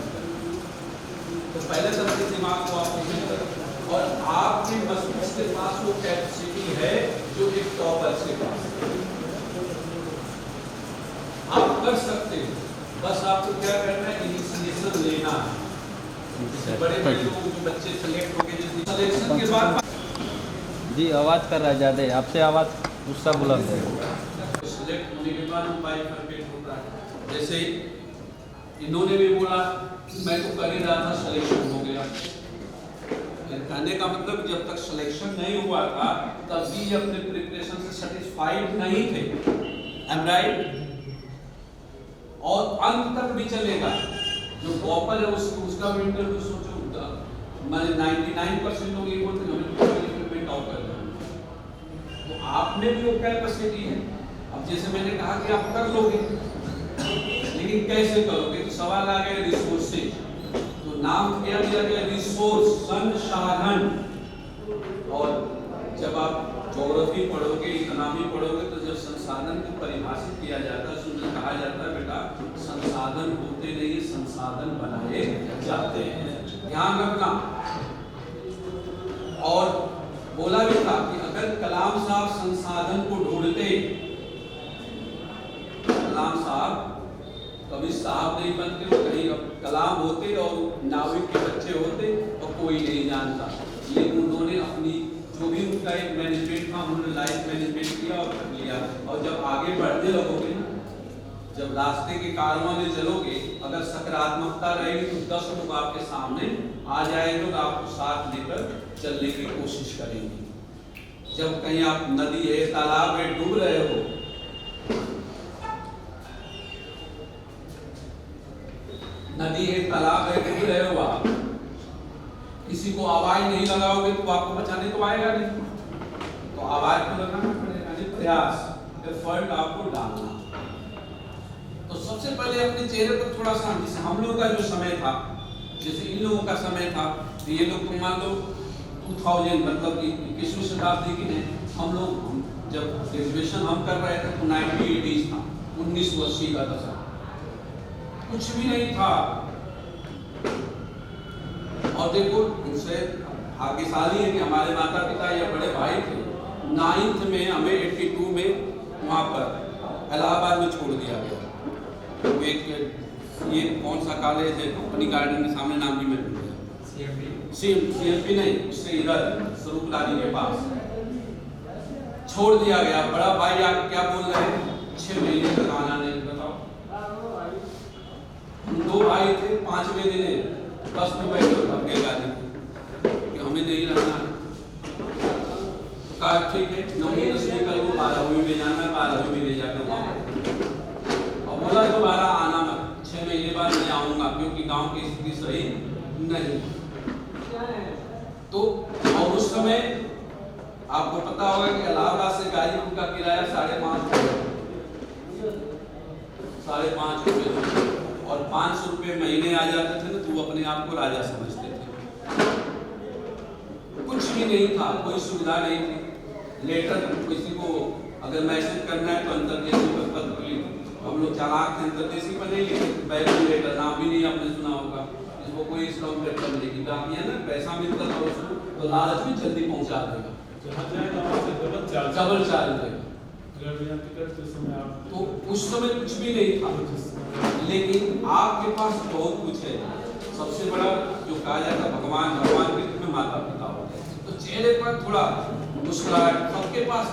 B: तो पहले तो अपने दिमाग को आप ओपन करो और आपके मस्तिष्क के पास वो कैपेसिटी है जो एक टॉपर के पास है। आप कर सकते हो, बस आपको क्या करना है? इनिशिएशन लेना है। बड़े बड़े लोग जो बच्चे सेलेक्ट हो गए, सिलेक्शन के बाद
D: जी आवाज़ कर रहा है ज़्यादा, आपसे आवाज़ उसका बुलंद है।
B: सिलेक्ट होने के बाद मोबाइल परफेक्ट होता है। जैसे इन्होंने भी बोला मैं तो कर ही रहा था, सिलेक्शन हो गया। कहने का मतलब जब तक सिलेक्शन नहीं हुआ था तब भी अपने प्रिपरेशन से सेटिस्फाइड नहीं थे। Am right? और अंत तक भी चलेगा। जो टॉपर है उसका भी इंटरव्यू सोचो, मैंने 99% लोग ये बोलते हैं टॉप कर रहे हैं। तो आप में भी वो कैपेसिटी है। अब जैसे मैंने कहा कि आप कर लोगे, लेकिन कैसे करोगे? तो सवाल आ गया रिसोर्सेज। तो नाम क्या दिया गया? रिसोर्स, संसाधन। और जब आप ज्योग्राफी पढ़ोगे, इकोनॉमी पढ़ोगे, तो जब संसाधन को परिभाषित किया जाता है उसमें कहा जाता है बेटा संसाधन होते नहीं, संसाधन बनाए जाते हैं। ध्यान रखना। और बोला भी था कि अगर कलाम साहब संसाधन को ढूंढते, कलाम साहब कभी साहब नहीं बनते, वो कहीं कलाम होते और नाविक के बच्चे होते और कोई नहीं जानता। लेकिन उन्होंने अपनी जो भी उनका एक मैनेजमेंट था, उन्होंने लाइफ मैनेजमेंट किया और कर लिया। और जब आगे बढ़ने लगोगे, जब रास्ते के कारवां में चलोगे, अगर सकारात्मकता रहेगी तो 10 लोग आपके सामने आ जाएंगे और आपको साथ लेकर चलने की कोशिश करेंगे। जब कहीं आप नदी है, तालाब में डूब रहे हो, नदी है, तालाब है, डूब रहे हो आप, किसी को आवाज नहीं लगाओगे तो आपको बचाने तो आएगा नहीं। तो आवाज को लगाना पड़ेगा, प्रयास, एफर्ट आपको डालना। तो सबसे पहले अपने चेहरे पर थोड़ा सा, जैसे हम लोगों का जो समय था, जैसे इन लोगों का समय था, तो ये लोग तो मान लो 2000 मतलब 21वीं शताब्दी की है। हम लोग जब ग्रेजुएशन हम कर रहे थे तो 1980 था, 1980 का दशक, कुछ भी नहीं था। और देखो उनसे भाग्यशाली है कि हमारे माता पिता या बड़े भाई थे। 9th में हमें 82 में वहाँ पर इलाहाबाद में छोड़ दिया गया। तो एक ये कौन सा कॉलेज है, कंपनी गार्डन के सामने, नाम भी मैं भूल गया, CMP नहीं, उससे इधर स्वरूपलानी के पास छोड़ दिया गया। बड़ा भाई आके क्या बोल रहे हैं, 6 महीने तक आना नहीं। बताओ, हम 2 भाई थे, 5वें दिन बस में बैठे भाग गए गाड़ी कि हमें नहीं रहना है। कहा ठीक है, 9वीं 10वीं कल को 12वीं में जाना, 12वीं में ले जाकर वहाँ और बोला दोबारा आना मत, 6 महीने बाद मैं आऊँगा क्योंकि गांव की स्थिति सही नहीं। तो और उस समय आपको पता होगा कि इलाहाबाद से गाजीपुर का किराया 5.5 रुपये और 500 रुपये महीने आ जाते थे ना, तो वो अपने आप को राजा समझते थे। कुछ भी नहीं था, कोई सुविधा नहीं थी। लेटर किसी को अगर मैसेज करना है तो अंतर्देशीय पत्र लिखो। हम लोग चालाक थे, अंतर्देशीय पर नहीं लिखे, बैरिंग लेटर, नाम भी नहीं आपने सुना होगा, इसको कोई स्टॉम्प पेपर नहीं डाक है ना, पैसा मिलता था उसको तो लालच में जल्दी पहुंचा देगा, डबल चार्ज देगा। तो उस समय कुछ भी नहीं था, लेकिन आपके पास बहुत कुछ है। सबसे बड़ा जो कहा जाता है भगवान के रूप में माता पिता होते हैं, तो चेहरे पर थोड़ा मुस्कुराहट, सबके पास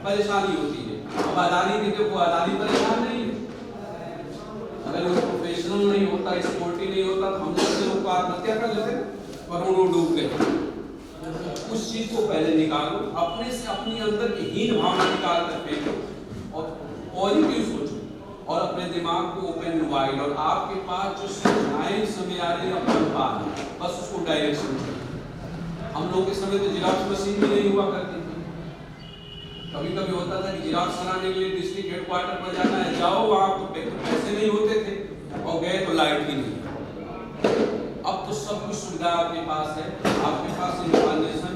B: परेशानी होती है। अब अदानी के देखो, अदानी परेशान नहीं है, अगर वो प्रोफेशनल नहीं होता, स्पोर्टी नहीं होता तो हम जैसे लोग आत्महत्या कर लेते, करोड़ों डूब गए। उस चीज को पहले निकालो, अपने से अपनी अंदर की हीन भावना निकाल कर फेंको और पॉजिटिव सोचो और अपने दिमाग को ओपन वाइड, और आपके पास जो सुविधाएं समय आ रही है बस उसको डायरेक्शन। हम लोग के समय तो जिराक्स मशीन भी नहीं हुआ करती थी। कभी कभी होता था कि जिराक्स कराने के लिए डिस्ट्रिक्ट हेडक्वार्टर पर जाना है, जाओ वहाँ तो पैसे नहीं होते थे, और गए तो लाइट भी नहीं। अब तो सब कुछ सुविधा आपके पास है, आपके पास इंफॉर्मेशन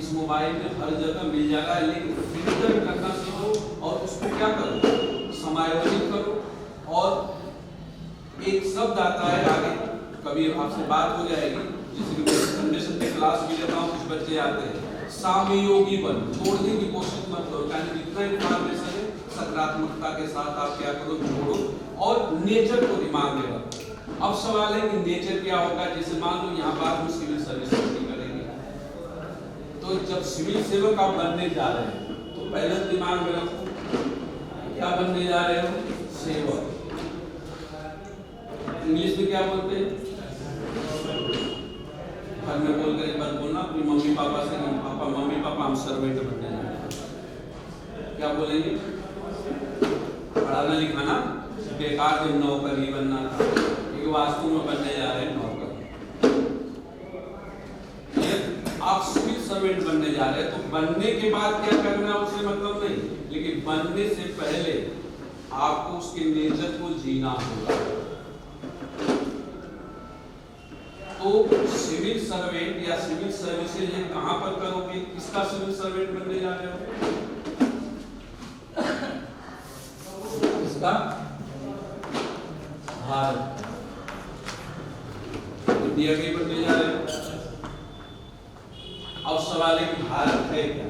B: इस मोबाइल में हर जगह मिल जाएगा, लेकिन फिल्टर करना सीखो और उसको क्या करो, समायोजित करो। और एक शब्द आता है आगे, कभी आपसे बात हो जाएगी, जैसे कि संडे संडे क्लास भी लेता हूँ, कुछ बच्चे आते हैं, सामयोगी बन, छोड़ने की कोशिश मत करो, यानी जितना इंफॉर्मेशन है सकारात्मकता के साथ आप क्या करो, जोड़ो और नेचर को दिमाग में रखो। अब सवाल है कि नेचर क्या होगा, जैसे मान लो यहाँ बात में सिविल सर्विस की करेंगे, तो जब सिविल सेवक आप बनने जा रहे हैं तो पहले दिमाग में रखो क्या बनने जा रहे हो, सेवक। इंग्लिश में क्या बोलते हैं, घर में बोलकर एक बार बोलना अपनी मम्मी पापा से, पापा मम्मी पापा हम सर्वेंट बनने जा रहे हैं, क्या बोलेंगे, पढ़ाना लिखाना बेकार, जब नौकरी बनना था, क्योंकि वास्तव में बनने जा रहे हैं नौकर। आप सिविल सर्वेंट बनने जा रहे हैं तो बनने के बाद क्या करना उससे मतलब नहीं, लेकिन बनने से पहले आपको उसके नेचर को जीना होगा। तो सिविल सर्वेंट या सिविल सर्विसेज ये कहां पर करोगे, किसका सिविल सर्वेंट बनने जा रहे हो, किसका, भारत, इंडिया के बनने जा रहे हो। अब सवाल है कि भारत है क्या,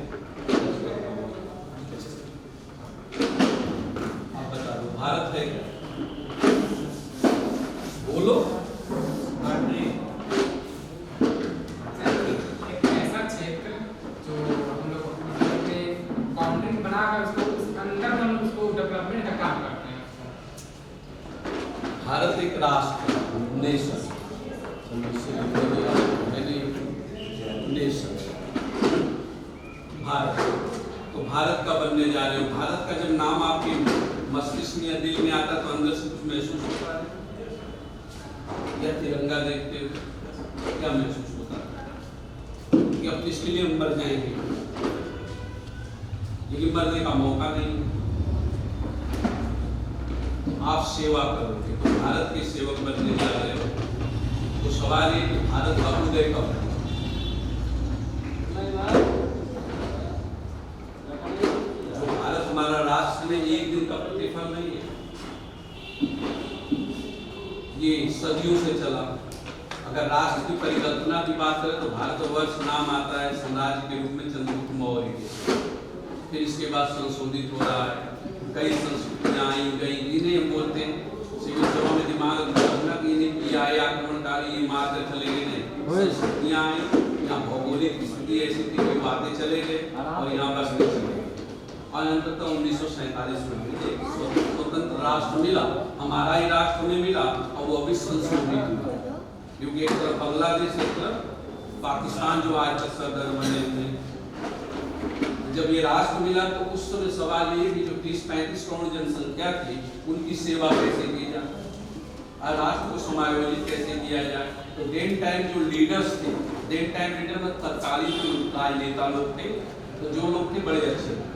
B: आप बता दो भारत है क्या, बोलो।
E: ऐसा क्षेत्र जो हम लोग बाउंड्री बनाकर उसको उस अंदर हम उसको डेवलपमेंट का काम करते हैं।
B: भारत एक राष्ट्र, नेशन, नेशन भारत। तो भारत का बनने जा रहे हो, भारत का जब नाम आपके मस्तिष्क में या दिल में आता तो अंदर से कुछ महसूस होता है, या तिरंगा देखते हो क्या महसूस होता है कि अब इसके लिए मर जाएंगे, लेकिन मरने का मौका नहीं, आप सेवा करोगे तो भारत के सेवक बनने जा रहे हो। तो सवाल है कि भारत का उदय कब है, जो भारत हमारा राष्ट्र में एक दिन का प्रतिफल नहीं है, ये सदियों से चला। अगर राष्ट्र की परिकल्पना की बात करें तो भारतवर्ष नाम आता है साम्राज्य के रूप में चंद्रगुप्त मौर्य के, फिर इसके बाद संशोधित हो रहा है, कई संस्कृतियां आई गई, इन्हें हम बोलते हैं सिविल सेवा में दिमाग रखना कि इन्हें किया है आक्रमणकारी, ये मार कर चले गए, नहीं संस्कृतियां आई, यहाँ भौगोलिक स्थिति ऐसी थी कि आते चले गए और यहाँ बस नहीं चले गए, और अंततः 1947 में स्वतंत्र राष्ट्र मिला, हमारा ही राष्ट्र में मिला, और वो अभी संशोधित हुआ, क्योंकि एक तरफ बांग्लादेश, एक तरफ पाकिस्तान जो आज तक सदर बने हुए। जब ये राष्ट्र मिला तो उस समय सवाल ये कि जो 30-35 करोड़ जनसंख्या थी उनकी सेवा कैसे की जाए, और राष्ट्र को समायोजित कैसे किया जाए। तो डेन टाइम जो लीडर्स थे, डेन टाइम लीडर में तत्कालीन जो राजनेता लोग थे, तो जो लोग थे बड़े अच्छे थे,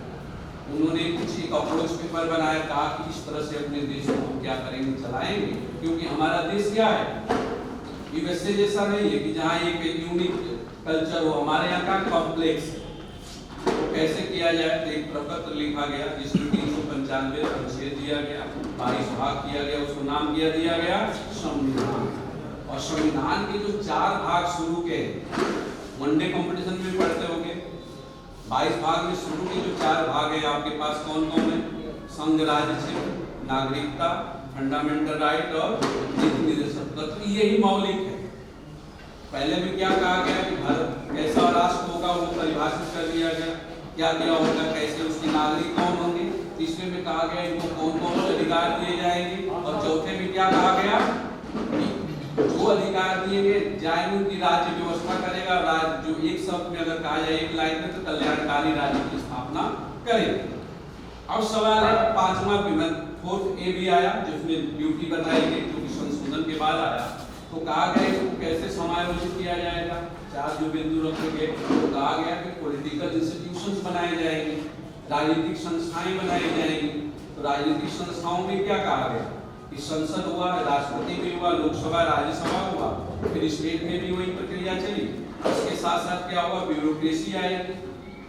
B: उन्होंने कुछ एक अप्रोच पेपर बनाया, कहा कि इस तरह से अपने देश को क्या करेंगे, चलाएंगे, क्योंकि हमारा देश क्या है, यूएसए जैसा नहीं है कि जहाँ एक यूनिक कल्चर हो, हमारे यहाँ का कॉम्प्लेक्स। तो कैसे किया जाए, तो एक प्रपत्र लिखा गया जिसमें 395 अनुच्छेद दिया गया, 22 भाग किया गया, उसको नाम दिया गया संविधान। और संविधान के जो 4 भाग शुरू के, वनडे कंपटीशन में पढ़ते होंगे, 22 भाग में शुरू के जो 4 भाग है आपके पास कौन कौन है, संघ राज्य क्षेत्र, नागरिकता, फंडामेंटल राइट और नीति निर्देशक तत्व, यही मौलिक है। पहले में क्या कहा गया कि भारत कैसा राष्ट्र होगा वो परिभाषित कर दिया गया, क्या क्या होगा, कैसे उसके नागरिक कौन होंगे। तीसरे में कहा गया इनको कौन कौन से अधिकार दिए जाएंगे, और चौथे में क्या कहा गया, जो अधिकार दिए जाएंगे उनकी राज्य व्यवस्था करेगा, राज्य जो एक शब्द में अगर कहा जाए, एक लाइन में, तो कल्याणकारी राज्य की स्थापना करेगा। अब सवाल है 5वां विभाग 4th ए भी आया, जिसमें ड्यूटी बताई गई, जो कि संशोधन के बाद आया। तो कहा गया इसको कैसे समायोजित किया जाएगा, 4 जो बिंदु रखे गए। तो कहा गया कि पॉलिटिकल इंस्टीट्यूशंस बनाए जाएंगे, राजनीतिक संस्थाएं बनाई जाएंगी। तो राजनीतिक संस्थाओं में क्या कहा गया कि संसद हुआ, राष्ट्रपति भी हुआ, लोकसभा राज्यसभा हुआ, फिर स्टेट में भी वही प्रक्रिया चली। इसके साथ साथ क्या हुआ, ब्यूरोक्रेसी आएगी,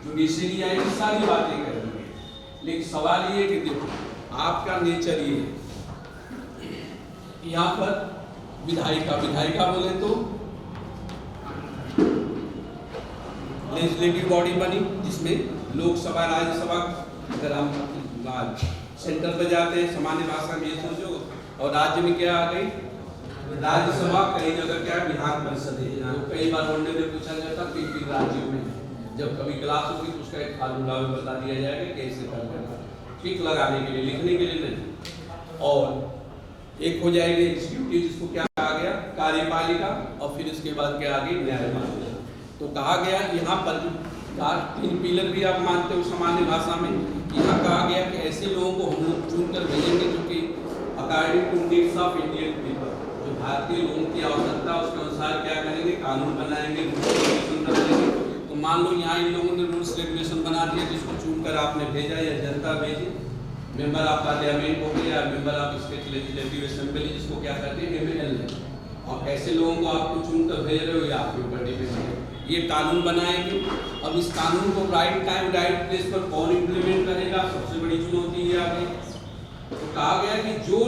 B: जुडिशरी आएगी, सारी बातें करेंगे। लेकिन सवाल ये कि देखो आपका नेचर ये है, यहाँ पर विधायिका बोले तो लेजिस्लेटिव बॉडी बनी, जिसमें लोकसभा राज्यसभा, अगर हम सेंटर पर जाते हैं सामान्य भाषा में ये सोचो, और राज्य में क्या आ गई, राज्यसभा। कई जगह क्या है, विधान परिषद है। कई बार वनडे में पूछा जाता है किन राज्यों में, जब कभी क्लास होगी तो उसका एक फार्मूला भी बता दिया जाएगा कैसे करना, टिक लगाने के लिए, लिखने के लिए नहीं। और एक हो जाएगी एग्जीक्यूटिव, जिसको क्या कहा गया, कार्यपालिका, और फिर इसके बाद क्या आ गई, न्यायपालिका। तो कहा गया यहाँ पर 3 पिलर भी आप मानते हो सामान्य भाषा में। यहाँ कहा गया कि ऐसे लोगों को हम लोग चुनकर भेजेंगे जो कि according to needs of Indian people, जो भारतीय लोगों की आवश्यकता उसके अनुसार क्या करेंगे, कानून बनाएंगे, तो मान लो यहाँ इन लोगों ने रूल्स रेगुलेशन बना दिया, जिसको चुनकर आपने भेजा या जनता भेजी, मेंबर ऑफ पार्लियामेंट हो गया, member of state legislative assembly, जिसको क्या कहते हैं MLA। और ऐसे लोगों को आपको चुनकर भेज रहे हो या आपके ऊपर डिपेंड है, ये कानून बनाएंगे। अब इस कानून को राइट टाइम राइट प्लेस पर कौन इम्प्लीमेंट करेगा, सबसे बड़ी चुनौती ये आ गई। तो कहा गया कि जो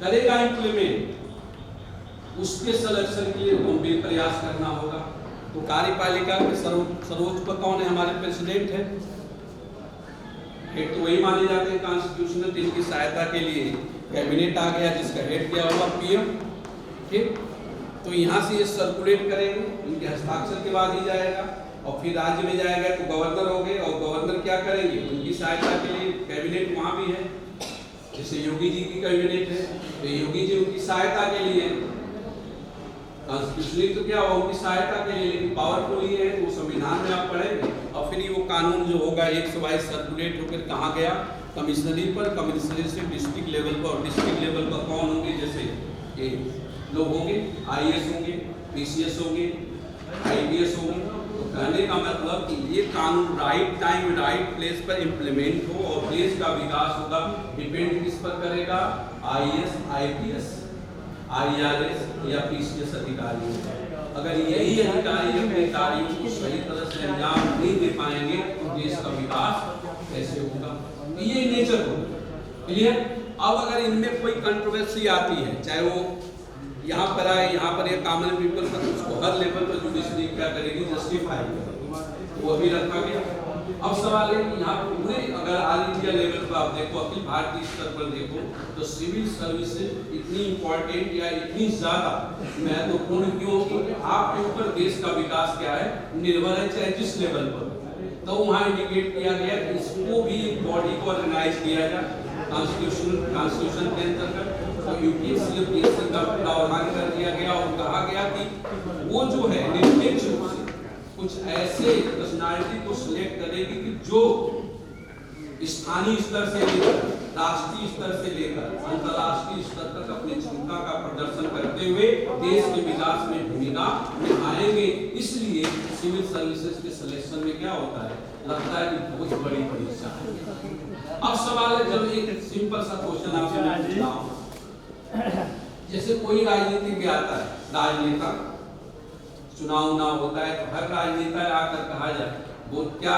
B: करेगा इम्प्लीमेंट, उसके सिलेक्शन के लिए गंभीर प्रयास करना होगा। तो कार्यपालिका के सर्वोच्च पर कौन है, हमारे प्रेसिडेंट है, हेड तो वही माने जाते हैं कॉन्स्टिट्यूशनल। तो इनकी सहायता के लिए कैबिनेट आ गया, जिसका हेड क्या होगा, PM। ठीक, तो यहाँ से ये सर्कुलेट करेंगे, उनके हस्ताक्षर के बाद ही जाएगा, और फिर राज्य में जाएगा तो गवर्नर हो गए, और गवर्नर क्या करेंगे, उनकी सहायता के लिए कैबिनेट वहाँ भी है, जैसे योगी जी की कैबिनेट है, तो योगी जी उनकी सहायता के लिए, कॉन्स्टिट्यूशनली तो क्या हुआ, उनकी सहायता के लिए, लेकिन पावरफुल ये है तो संविधान में आप पढ़ेंगे। और फिर वो कानून जो होगा 122 सर्कुलेट होकर कहाँ गया, कमिश्नरी पर, कमिश्नरी से डिस्ट्रिक्ट लेवल पर, और डिस्ट्रिक्ट लेवल पर कौन होंगे, जैसे ये लोग होंगे, IAS होंगे, PCS होंगे, IPS होंगे। तो कहने का मतलब कि ये कानून राइट टाइम राइट प्लेस पर इम्प्लीमेंट हो, और देश का विकास होगा डिपेंड किस पर करेगा, IAS, IPS, IRS या PCS अधिकारी। अगर यही अधिकारी अपने कार्यों को सही तरह से अंजाम नहीं दे पाएंगे तो देश का विकास कैसे होगा, ये नेचर होगा। क्लियर। अब अगर इनमें कोई कंट्रोवर्सी आती है, चाहे वो यहाँ पर आए, यहाँ पर एक कॉमन पीपल पर, उसको हर लेवल पर जुडिशरी क्या करेगी, जस्टिफाई करेगी, वो भी रखा गया। अब सवाल है कि यहाँ पूरे अगर ऑल इंडिया लेवल पर आप देखो, अखिल भारतीय स्तर पर देखो, तो सिविल सर्विसेज इतनी इंपॉर्टेंट या इतनी ज्यादा महत्वपूर्ण क्यों, क्योंकि आपके ऊपर देश का विकास क्या है निर्भर है, चाहे जिस लेवल पर। तो वहाँ इंडिकेट किया गया कि इसको भी एक बॉडी को ऑर्गेनाइज किया जाए कॉन्स्टिट्यूशन के अंतर्गत। तो UPSC का प्रावधान कर दिया गया, और कहा गया कि वो जो है निरपेक्ष रूप से कुछ ऐसे पर्सनालिटी को सिलेक्ट करेगी कि जो स्थानीय स्तर से लेकर राष्ट्रीय स्तर से लेकर अंतर्राष्ट्रीय स्तर तक अपनी क्षमता का प्रदर्शन करते हुए देश के विकास में भूमिका निभाएंगे। इसलिए सिविल सर्विसेज के सिलेक्शन में क्या होता है, लगता है कि बहुत बड़ी परीक्षा है। अब सवाल है, जब एक सिंपल सा क्वेश्चन आपसे मैं पूछता हूं, जैसे कोई राजनीतिज्ञ आता है, राजनेता, चुनाव ना होता है तो हर राजनेता आकर कहा जाए वो क्या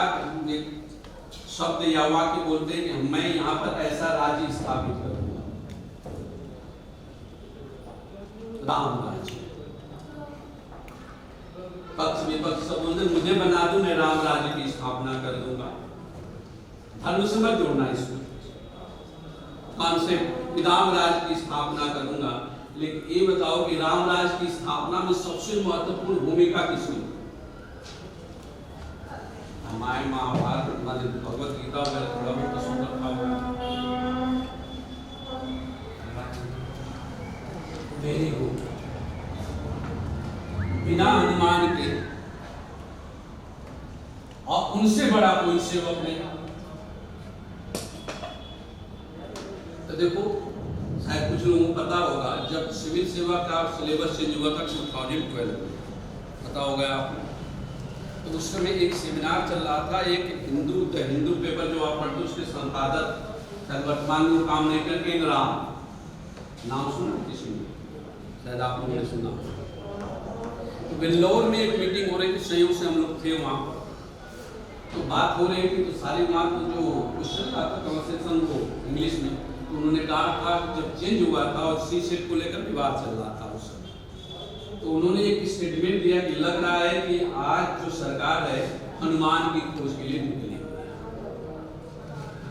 B: शब्द या वाक्य बोलते हैं कि मैं यहाँ पर ऐसा राज्य स्थापित करूंगा, राम राज्य। पक्ष विपक्ष सब बोलते मुझे बना दो, मैं राम राज्य की स्थापना कर दूंगा। धर्म से मत जोड़ना इसको, कॉन्सेप्ट राम राज्य की स्थापना करूंगा। लेकिन ये बताओ कि राम राज्य की स्थापना में सबसे महत्वपूर्ण भूमिका किसकी? रामायण महाभारत भगवत गीता में थोड़ा बहुत तो सुन रखा होगा। Very good. बिना अनुमान के और उनसे बड़ा कोई सेवक नहीं। तो देखो, शायद कुछ लोगों को पता होगा, जब सिविल सेवा का सिलेबस चेंज हुआ था 2012 में, पता होगा आपको, तो उस समय एक सेमिनार चल रहा था। एक हिंदू पेपर जो आप पढ़ते उसके संपादक शायद वर्तमान में काम नहीं करके राम, नाम सुना किसी ने? शायद आप लोगों ने सुना। तो बेंगलोर में एक मीटिंग हो रही थी, संयोग से हम लोग थे वहाँ पर। तो बात हो रही थी, तो सारी वहाँ को जो क्वेश्चन था कन्वर्सेशन को इंग्लिश में, तो उन्होंने कहा था जब चेंज हुआ था और सी सेट को लेकर विवाद चल रहा था उस समय, तो उन्होंने एक स्टेटमेंट दिया कि लग रहा है कि आज जो सरकार है हनुमान की खोज के लिए निकली है।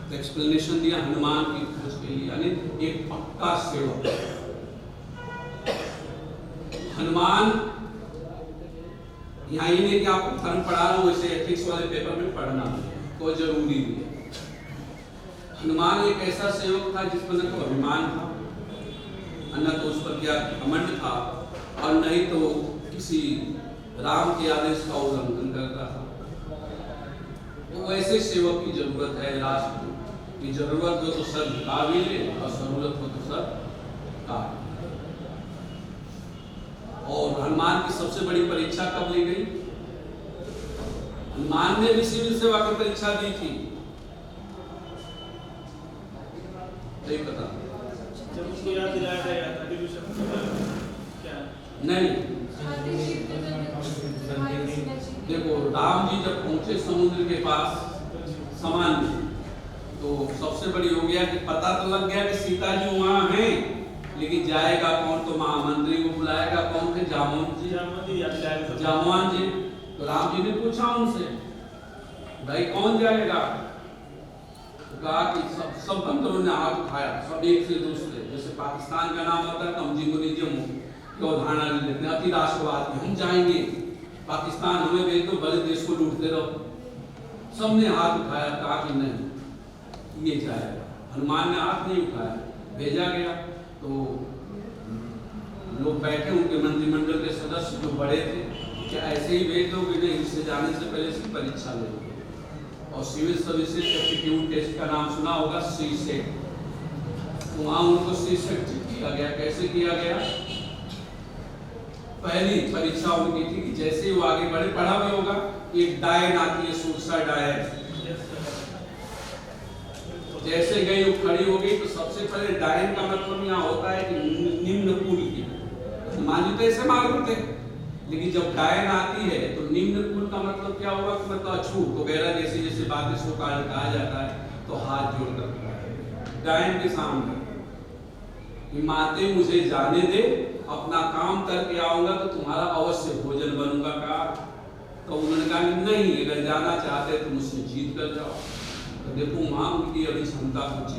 B: तो एक्सप्लेनेशन दिया हनुमान की खोज के लिए, यानी एक पक्का सेवक हनुमान। यहाँ ये नहीं कि आपको धर्म पढ़ा रहा हूँ, वैसे एथिक्स वाले पेपर में पढ़ना कोई जरूरी नहीं है। हनुमान एक ऐसा सेवक था जिस पर न तो अभिमान था, न तो उस पर क्या घमंड था, और नहीं तो किसी राम के आदेश का उल्लंघन करता था। तो वैसे सेवक की जरूरत है राष्ट्र की। जरूरत हो तो सर झुका भी ले और जरूरत हो तो सर काट। और हनुमान की सबसे बड़ी परीक्षा कब ली गई? हनुमान ने भी सिविल सेवा की परीक्षा दी थी, नहीं पता
F: जब उसको याद दिलाया गया था क्या
B: नहीं। देखो, राम जी जब पहुंचे समुद्र के पास समान में, तो सबसे बड़ी हो गया कि पता तो लग गया कि सीता जी वहां हैं, लेकिन जाएगा कौन? तो महामंत्री को बुलाएगा, कौन थे? जामवान जी। तो राम जी ने पूछा उनसे, भाई कौन जाएगा? कहा कि सब बंदरों ने हाथ उठाया, सब एक से दूसरे। जैसे पाकिस्तान का नाम होता है तो हम जिंगोनिज्म की अवधारणा ले लेते हैं, अति राष्ट्रवाद में हम जाएंगे पाकिस्तान, हमें भेज दो, बड़े देश को लूटते रहो। सबने हाथ उठाया, कहा कि नहीं ये जाएगा। हनुमान ने हाथ नहीं उठाया, भेजा गया। तो लोग बैठे, उनके मंत्रिमंडल के सदस्य जो बड़े थे, क्या ऐसे ही भेज दोगे? नहीं, इससे जाने से पहले इसकी परीक्षा ले लो। और सिविल सर्विसेज एप्टीट्यूड टेस्ट का नाम सुना होगा, सी सेट। तो वहाँ उनको सी सेट किया गया। कैसे किया गया? पहली परीक्षा उनकी थी कि जैसे ही वो आगे बढ़े, पढ़ा भी होगा, एक डायन आती है, सुरसा डायन। जैसे गई वो खड़ी हो गई, तो सबसे पहले डायन का मतलब यहाँ होता है कि निम्न कुल की। हनुमान जी तो ऐसे मालूम थे, लेकिन जब डायन आती है तो निम्न कुल का मतलब क्या होगा? कि मतलब अछूत वगैरह जैसे जैसे बातें सो कहा जाता है, तो हाथ जोड़कर डायन के सामने कि माते मुझे जाने दे, अपना काम करके आऊंगा तो तुम्हारा अवश्य भोजन बनूंगा। का तो उन्होंने कहा नहीं, अगर जाना चाहते तो मुझसे जीत कर जाओ। तो देखो वहां उनकी अभी क्षमता कुछ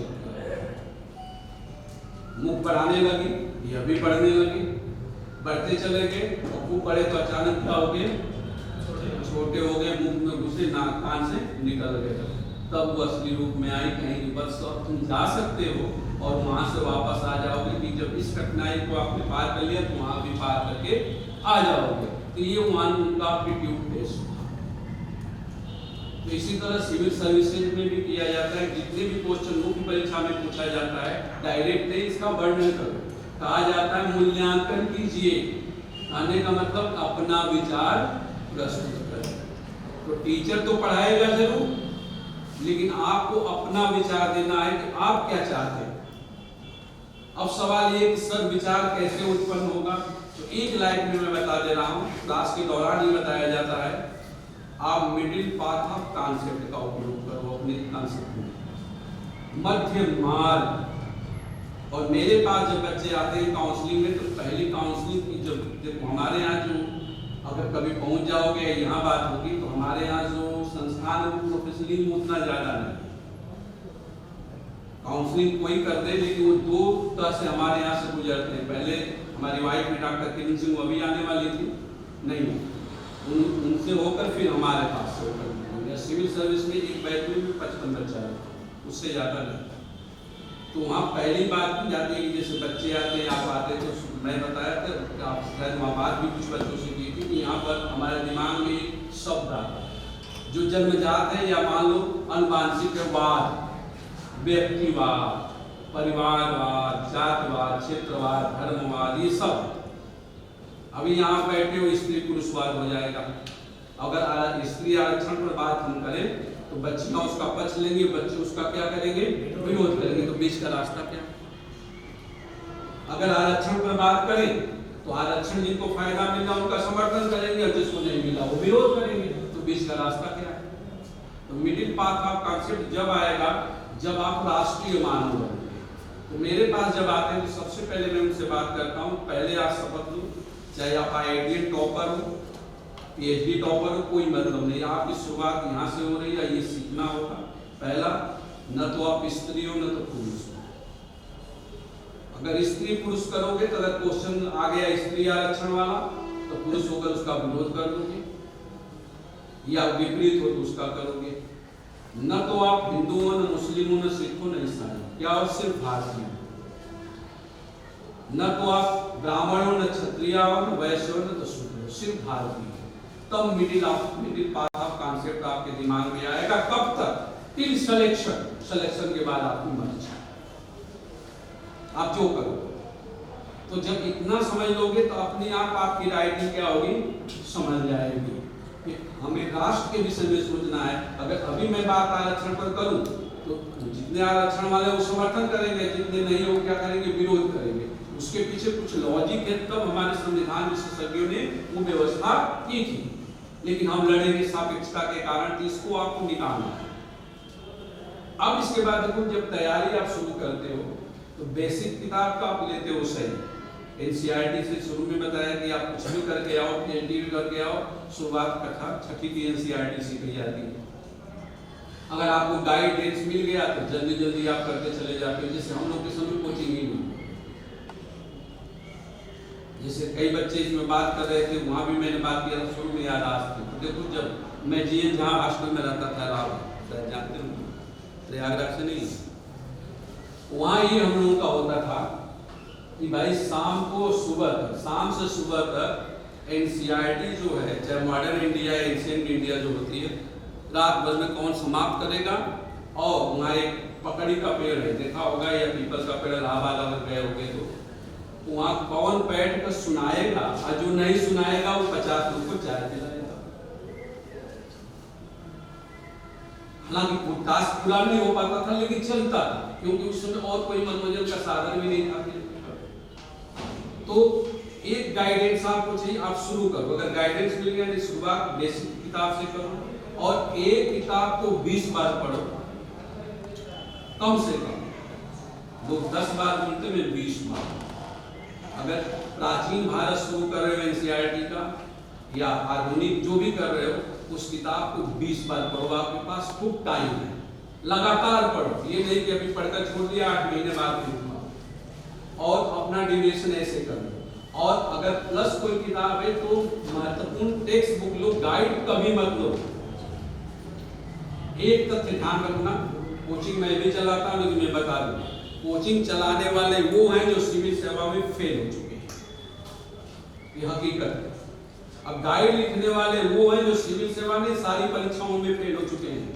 B: मुख बढ़ाने लगी, यह भी बढ़ने लगी, बढ़ते चले गए। और खूब बड़े तो अचानक क्या हो गए? छोटे हो गए, मुख में घुसे, नाक कान से निकल गए। तब वो असली रूप में आई, कहीं बस अब तुम जा सकते हो और वहां से वापस आ जाओगे कि जब इस कठिनाई को आपने पार कर लिया तो वहां भी पार करके आ जाओगे। तो ये वहां उनका एप्टीट्यूड टेस्ट। तो इसी तरह सिविल सर्विसेज में भी किया जाता है। जितने भी क्वेश्चन मुख्य परीक्षा में पूछा जाता है, डायरेक्ट नहीं इसका वर्णन करो, कहा जाता है मूल्यांकन कीजिए। आने का मतलब अपना विचार प्रस्तुत करें। तो टीचर तो पढ़ाएगा जरूर, लेकिन आपको अपना विचार देना है कि आप क्या चाहते हैं। अब सवाल ये कि सर विचार कैसे उत्पन्न होगा, तो एक लाइन में मैं बता दे रहा हूँ, क्लास के दौरान ही बताया जाता है। आप मिडिल पाथ ऑफ कॉन्सेप्ट का उपयोग करो अपने कॉन्सेप्ट में, मध्य मार्ग। और मेरे पास जब बच्चे आते हैं काउंसलिंग में, तो पहली काउंसलिंग की जब हमारे यहाँ जो, अगर कभी पहुंच जाओगे यहाँ बात होगी, तो हमारे यहाँ जो संस्थान है वो प्रोफेशनलिज्म उतना ज़्यादा नहीं, काउंसलिंग कोई कर दे, लेकिन वो दो तरह से हमारे यहाँ से गुजरते हैं। पहले हमारी वाइफ में डॉक्टर किरण सिंह वो अभी आने वाली थी, नहीं उनसे होकर फिर हमारे पास से होकर सिविल सर्विस में एक बैच में 55 बच्चा है, उससे ज़्यादा नहीं। तो वहाँ पहली बात की जाती है कि जैसे बच्चे आते हैं, आप आते तो मैं बताया था कि आप शायद वहाँ बात भी कुछ बच्चों से की थी कि यहाँ पर हमारे दिमाग में शब्द आता है जो जन्मजात है, या मान लो अनुवांशिक वाद, व्यक्तिवाद, परिवारवाद, जातवाद, क्षेत्रवाद, धर्मवाद, ये सब। अभी यहाँ बैठे हो स्त्री पुरुषवाद हो जाएगा। अगर स्त्री आरक्षण पर बात हम करें तो बच्चियां उसका पक्ष लेंगे, बच्चे उसका क्या करेंगे, विरोध करेंगे, तो बीच का रास्ता क्या। अगर आरक्षण पर बात करें तो आरक्षण जिनको फायदा मिला उनका समर्थन करेंगे, और जिसको नहीं मिला वो विरोध करेंगे, तो बीच का रास्ता क्या है। तो मिडिल पाथ ऑफ कॉन्सेप्ट जब आएगा जब आप राष्ट्रीय मानव बनेंगे। तो मेरे पास जब आते हैं तो सबसे पहले मैं उनसे बात करता हूँ, पहले आप शपथ लो, चाहे आप IIT टॉपर हो, PhD टॉपर हो, कोई मतलब नहीं, आपकी शुरुआत यहाँ से हो रही है, ये सीखना होगा। पहला, न तो आप स्त्री हो न तो पुरुष हो। अगर स्त्री पुरुष करोगे तो अगर क्वेश्चन आ गया स्त्री आरक्षण वाला, तो पुरुष होकर उसका विरोध कर दोगे, या विपरीत हो तो उसका करोगे। न तो आप हिंदू हो, न मुस्लिम हो, न सिख हो, न ईसाई, क्या हो, सिर्फ भारतीय। न तो आप ब्राह्मण हो, न क्षत्रिय हो, न वैश्य हो, न तो शूद्र हो, सिर्फ भारतीय। तब मिडिल पाथ ऑफ कॉन्सेप्ट आपके दिमाग में आएगा। कब तक? टिल सिलेक्शन के बाद आपकी मर्जी, आप जो करो। तो जब इतना समझ लोगे तो अपने आप आपकी राइटिंग क्या होगी, समझ जाएगी कि हमें राष्ट्र के विषय में सोचना है। अगर अभी मैं बात आरक्षण पर करूं तो जितने आरक्षण वाले वो समर्थन करेंगे, जितने नहीं हो क्या करेंगे, विरोध करेंगे। उसके पीछे कुछ लॉजिक है, तब हमारे संविधान विशेषज्ञों ने वो व्यवस्था की थी। लेकिन हम लड़ेंगे सापेक्षता के कारण, तो इसको आपको निकालना है। अब इसके बाद देखो, जब तैयारी आप शुरू करते हो तो बेसिक किताब का आप लेते हो सही। NCERT से शुरू में बताया कि आप कुछ भी करके आओ, PhD भी करके आओ, शुरुआत कथा छठी की NCERT सीखी जाती है। अगर आपको गाइडेंस मिल गया तो जल्दी जल्दी आप करते चले जाते हो। जैसे हम लोग के समय कोचिंग ही नहीं, जैसे कई बच्चे इसमें बात कर रहे थे, वहाँ भी मैंने बात किया था शुरू में, याद आज थी। देखो, जब मैं GN जहाँ हॉस्टल में रहता था, राव जानते हो, प्रयागराज से नहीं, वहाँ ये हम लोगों का होता था कि भाई शाम से सुबह तक NCERT जो है, चाहे मॉडर्न इंडिया, एंशिएंट इंडिया जो होती है, रात भर में कौन समाप्त करेगा। और वहाँ एक पकड़ी का पेड़ है, देखा होगा, या पीपल का पेड़, इलाहाबाद अगर गए होंगे तो वहाँ कौन बैठ कर सुनाएगा, और जो नहीं सुनाएगा वो 50 रुपये चाय पिलाएगा। हालांकि टास्क पूरा नहीं हो पाता था, लेकिन चलता था, क्योंकि उस समय और कोई मनोरंजन का साधन भी नहीं था। तो एक गाइडेंस आपको चाहिए, आप शुरू करो। अगर गाइडेंस मिल गया तो शुरुआत बेसिक किताब से करो, और एक किताब को 20 बार पढ़ो, कम से कम। लोग 10 बार बोलते, मैं 20 बार। अगर प्राचीन भारत शुरू कर रहे हो NCERT का, या आधुनिक जो भी कर रहे हो, उस किताब को 20 बार पढ़ो। आपके पास खूब टाइम है, लगातार पढ़ो। ये नहीं कि अभी पढ़कर छोड़ दिया, 8 महीने बाद फिर पढ़ो, और अपना ड्यूरेशन ऐसे कर लो। और अगर प्लस कोई किताब है तो महत्वपूर्ण टेक्स्ट बुक लो, गाइड कभी मत लो। एक तथ्य ध्यान रखना, कोचिंग मैं भी चलाता हूँ, लेकिन मैं बता दूं, कोचिंग चलाने वाले वो हैं जो सिविल सेवा में फेल हो चुके हैं, ये हकीकत है। अब गाइड लिखने वाले वो हैं जो सिविल सेवा में सारी परीक्षाओं में फेल हो चुके हैं।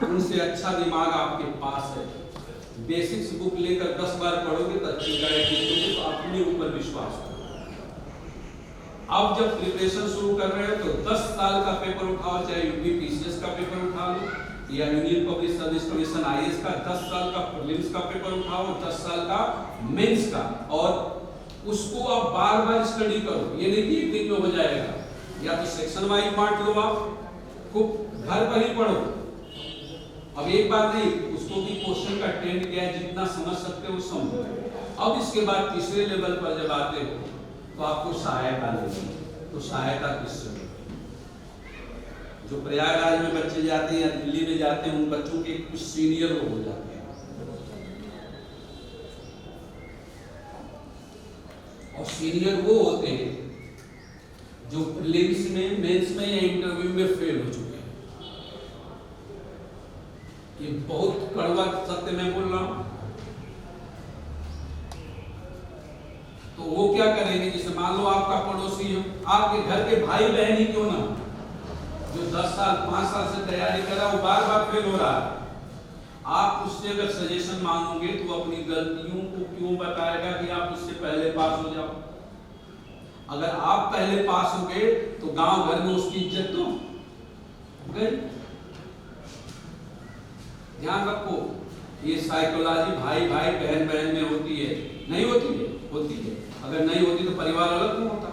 B: उनसे अच्छा दिमाग आपके पास है। बेसिक्स बुक लेकर 10 बार पढ़ोगे तो अच्छी गाइड लिखोगे, तो अपने ऊपर विश्वास करो। अब जब प्रिपरेशन शुरू कर रहे हो तो 10 साल का पेपर उठाओ, चाहे यूपी पीसीएस का पेपर उठा लो या union public service commission IAS का 10 साल का प्रीलिम्स का पेपर उठाओ, 10 साल का मेंस का, और उसको आप बार बार स्टडी करो। ये नहीं कि एक दिन में हो जाएगा, या तो सेक्शन वाइज बांट लो, आप खूब घर पर ही पढ़ो। अब एक बार नहीं, उसको भी क्वेश्चन का ट्रेंड क्या है, जितना समझ सकते हो समझो। अब इसके बाद तीसरे लेवल पर जब आते हो तो आपको सहायता लेनी है। तो सहायता किससे? जो प्रयागराज में बच्चे जाते हैं या दिल्ली में जाते हैं, उन बच्चों के कुछ सीनियर हो जाते हैं, और सीनियर वो होते हैं जो प्रीलिम्स में, मेंस में या इंटरव्यू में फेल हो चुके हैं। ये बहुत कड़वा सत्य मैं बोल रहा हूं। तो वो क्या करेंगे, जैसे मान लो आपका पड़ोसी हो, आपके घर के भाई बहन ही क्यों ना, जो 10 साल 5 साल से तैयारी कर रहा है, वो बार बार फेल हो रहा है, आप उससे अगर सजेशन मांगोगे तो अपनी गलतियों को क्यों बताएगा कि आप उससे पहले पास हो जाओ। अगर आप पहले पास हो गए तो गांव घर में उसकी इज्जत तो गई। ध्यान रखो, ये साइकोलॉजी भाई भाई बहन बहन में होती है, नहीं होती है? होती है। अगर नहीं होती तो परिवार अलग क्यों होता?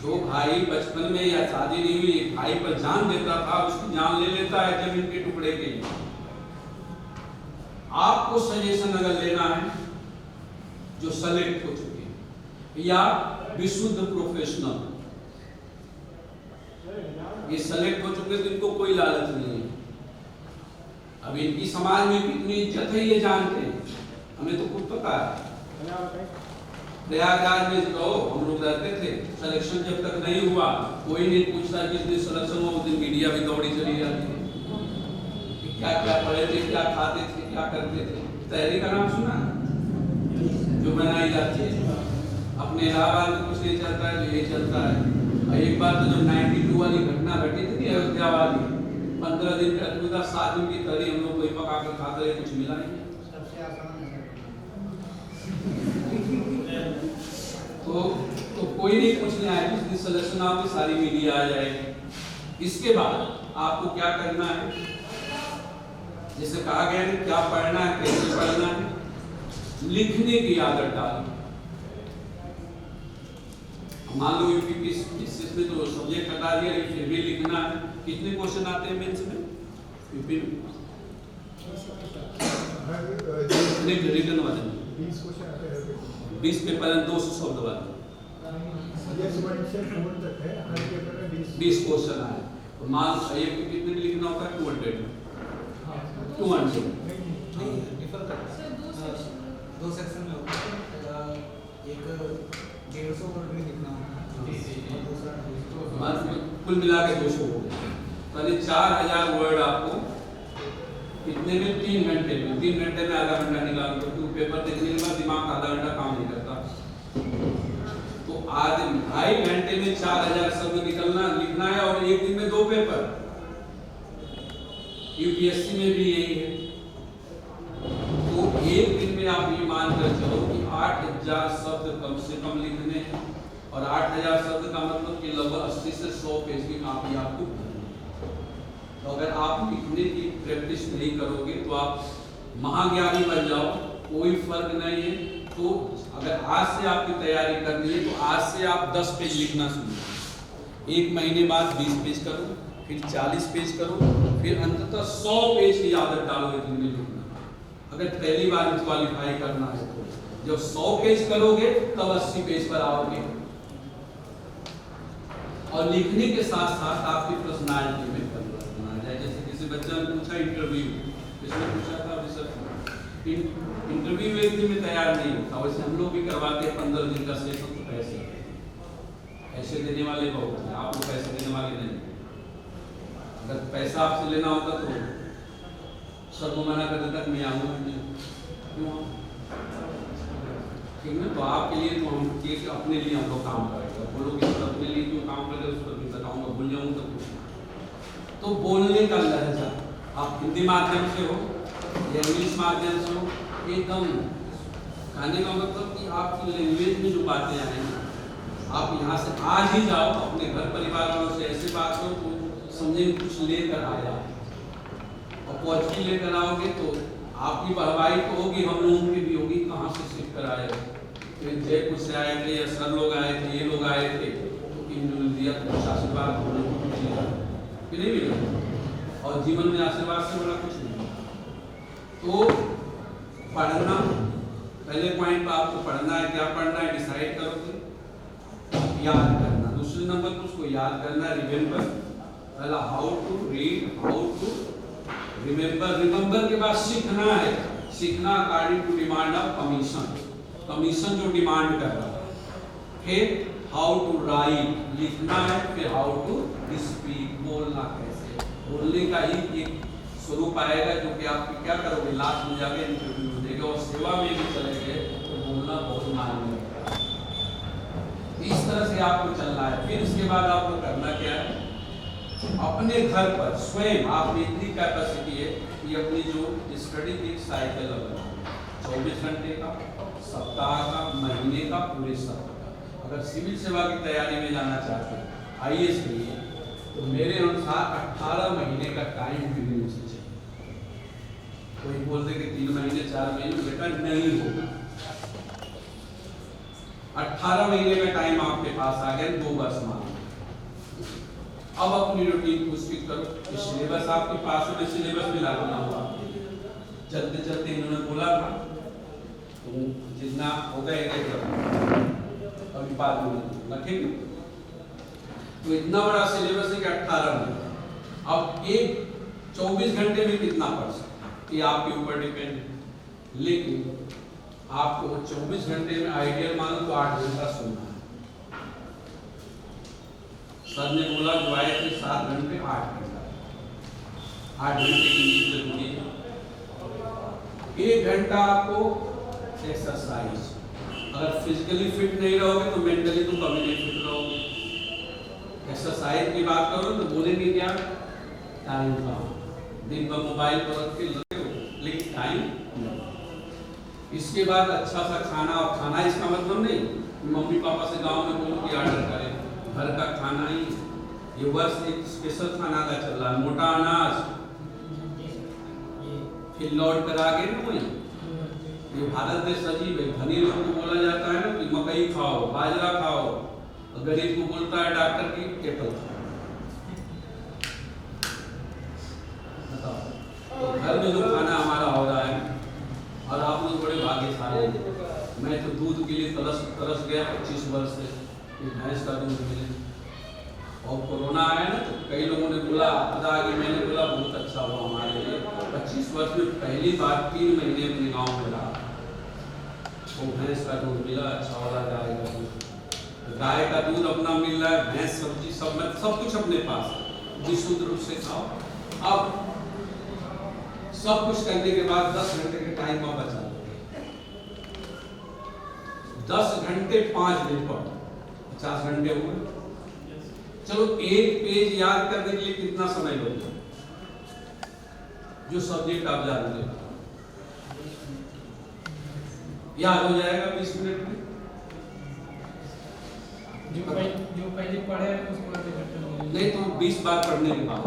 B: जो भाई बचपन में या शादी नहीं हुई भाई पर जान देता था, उसकी जान ले लेता है जमीन के टुकड़े के लिए। आपको सजेशन अगर लेना है जो सेलेक्ट हो चुके हैं या विशुद्ध प्रोफेशनल, ये सेलेक्ट हो चुके तो इनको कोई लालच नहीं है। अब इनकी समाज में कितनी इज्जत है ये जानते हैं, हमें तो खुद पता है। प्रयागराज में तो हम लोग रहते थे, सिलेक्शन जब तक नहीं हुआ कोई नहीं पूछता, किस दिन सिलेक्शन हुआ उस दिन मीडिया भी दौड़ी चली जाती थी, क्या क्या पढ़े थे, क्या खाते थे, क्या करते थे। तहरीक का नाम सुना जो बनाई जाती है, अपने इलाहाबाद में कुछ नहीं चलता है तो ये चलता है। और एक बार तो जो 92 वाली घटना घटी थी अयोध्या वाली, 15 दिन का अद्भुत 7 दिन की तरी हम लोग कोई पका कर खाते रहे, कुछ मिला नहीं। तो कोई नहीं पूछने आए, जिस दिन सिलेक्शन आपकी सारी मीडिया आ जाएगी। इसके बाद आपको क्या करना है, जैसे कहा गया है क्या पढ़ना है, कैसे पढ़ना है, लिखने की आदत डालो। मान लो यूपी में तो सब्जेक्ट हटा दिया, लेकिन फिर भी लिखना है। कितने क्वेश्चन आते हैं मेंस में यूपी में? रिटन वाले 20 पेपर है, 200 शब्द वाले 20 क्वेश्चन आए। तो मान एक कितने में लिखना होता है? 200
G: दो सेक्शन में होता है, एक 150 वर्ड में लिखना होता है,
B: कुल मिला के 200 हो गए, यानी 4000 वर्ड आपको कितने में? 3 घंटे में। 3 घंटे में आधा घंटा निकाल दो, क्योंकि पेपर देखने के बाद दिमाग आधा घंटा काम नहीं करता। तो आधे 2.5 घंटे में 4000 शब्द निकलना लिखना है, और एक दिन में 2 पेपर। यूपीएससी में भी यही है। तो एक दिन में आप ये मानकर चलो कि 8000 शब्द कम से कम लिखने हैं, और 8000 शब्द का मतलब कि लगभग 80 से 100 पेज की कॉपी आपको भरनी है। तो अगर आप लिखने की प्रैक्टिस नहीं करोगे तो आप महाज्ञानी बन जाओ, कोई फर्क नहीं है। तो अगर आज से आपकी तैयारी करनी है तो आज से आप 10 पेज लिखना शुरू करो, 1 महीने बाद 20 पेज करो, फिर 40 पेज करो, फिर अंततः 100 पेज की आदत डालो एक दिन में लिखना। अगर पहली बार में क्वालिफाई करना है तो जब 100 पेज करोगे तब 80 पेज पर आओगे। और लिखने के साथ साथ आपकी पर्सनालिटी में परिवर्तन आ जाए। जैसे किसी बच्चा ने पूछा इंटरव्यू, किसने पूछा था अभी सर, इंटरव्यू एक दिन में तैयार नहीं होता, वैसे हम लोग भी करवाते हैं 15 दिन का सेशन। तो पैसे देने वाले बहुत हैं, आप लोग पैसे देने वाले नहीं। अगर पैसा आपसे लेना होता तो सर को मना कर देता कि मैं आऊँगा क्यों, ठीक है? तो आपके लिए तो हम एक अपने लिए हम लोग काम करेंगे, बोलोगे सर अपने लिए क्यों काम करेंगे, उस पर भी बताऊँगा, भूल जाऊँगा तो बोलने का लहजा, आप हिंदी माध्यम से हो या इंग्लिश माध्यम से हो, एकदम कहने का मतलब कि आपकी लैंग्वेज में जो बातें आएंगी आप यहाँ से आज ही जाओ, अपने घर परिवार वालों से ऐसे बात करो तो समझे कुछ लेकर आया, और पॉजिटिव लेकर आओगे तो आपकी वाहवाही तो होगी, हम लोगों की भी होगी, कहाँ से सीख कर आए हो, फिर जयपुर से आए थे या सर लोग आए थे, ये लोग आए थे, तो इन दिया कुछ आशीर्वाद हम लोगों को मिलेगा कि नहीं मिलेगा, और जीवन में आशीर्वाद से बड़ा कुछ नहीं। तो पढ़ना, पहले पॉइंट पर आपको पढ़ना है, क्या पढ़ना है डिसाइड करोगे, याद करना, दूसरे नंबर पर उसको याद करना, रिमेम्बर, पहला how to read, how to remember, remember के बाद सीखना है, सीखना according to demand of commission, commission जो डिमांड कर रहा है, फिर हाउ टू राइट, लिखना है, फिर हाउ टू स्पीक, बोलना कैसे, बोलने का ही एक स्वरूप आएगा जो कि आप क्या करोगे, लास्ट में जाके इंटरव्यू देगा, और सेवा में भी चले गए तो बोलना बहुत मायने रखता है। इस तरह से आपको चलना है। फिर इसके बाद आपको करना क्या है, अपने घर पर स्वयं आप में इतनी कैपेसिटी है कि अपनी जो स्टडी की साइकिल लगाओ, 24 घंटे का, सप्ताह का, महीने का, पूरे सप्ताह का। अगर सिविल सेवा की तैयारी में जाना चाहते हैं IAS के लिए, तो मेरे अनुसार 18 महीने का टाइम पीरियड चाहिए। कोई बोलते कि 3 महीने 4 महीने, बेटा नहीं होगा, 18 महीने का टाइम आपके पास आ गया, 2 वर्ष मान। अब अपनी रूटीन को स्टिक करो, सिलेबस आपके पास में, सिलेबस भी लागू ना हुआ, चलते चलते इन्होंने बोला था तो जितना होगा एक अभी बात में, ठीक है। तो इतना बड़ा सिलेबस है कि 18 में, अब एक 24 घंटे में कितना पढ़ सकते, ये आपके ऊपर डिपेंड है, लेकिन आपको 24 घंटे में आइडियल मानो तो 8 घंटा सोना है। सर ने बोला जो आए थे 7 घंटे 8 घंटा, 8 घंटे की नींद जरूरी है। 1 घंटा आपको एक्सरसाइज, अगर फिजिकली फिट नहीं रहोगे तो मेंटली तो कभी नहीं फिट रहोगे। एक्सरसाइज की बात करो तो बोलेंगे क्या, टाइम का, दिन भर मोबाइल पर रख के लगे हो, लेकिन टाइम नहीं। इसके बाद अच्छा सा खाना, और खाना इसका मतलब नहीं मम्मी पापा से गांव में बोलो कि ऑर्डर करें, घर का खाना ही। ये वर्ष एक स्पेशल खाना का चल रहा है, मोटा अनाज, फिर लौट कर आगे ना कोई, ये भारत देश अजीब है। धनी लोग को बोला जाता है ना कि मकई खाओ, बाजरा खाओ, और गरीब को बोलता है डॉक्टर की केटल खाओ। बताओ, तो घर में जो खाना हमारा हो रहा है, और आप लोग बड़े भाग्यशाली हैं। मैं तो दूध के लिए तरस गया 25 वर्ष से कि भैंस का दूध मिले, और कोरोना आया ना तो कई लोगों ने बोला आपदा आ गई, मैंने बोला बहुत अच्छा हुआ हमारे लिए। 25 वर्ष में पहली बार 3 महीने अपने गाँव में रहा, वो भैंस का दूध मिला, अच्छा वाला गाय का दूध, गाय का दूध अपना मिल रहा है, भैंस सब्जी सब कुछ अपने पास है, जिस शुद्ध रूप से खाओ। अब सब कुछ करने के बाद 10 घंटे के टाइम में बचा, 10 घंटे 5 दिन पर 50 घंटे हो गए। चलो एक पेज याद करने के लिए कितना समय लगेगा, जो सब्जेक्ट आप जानते हो याद हो जाएगा 20 मिनट में।
E: जो पहले पढ़े उसको
B: नहीं तो 20 बार पढ़ने के बाद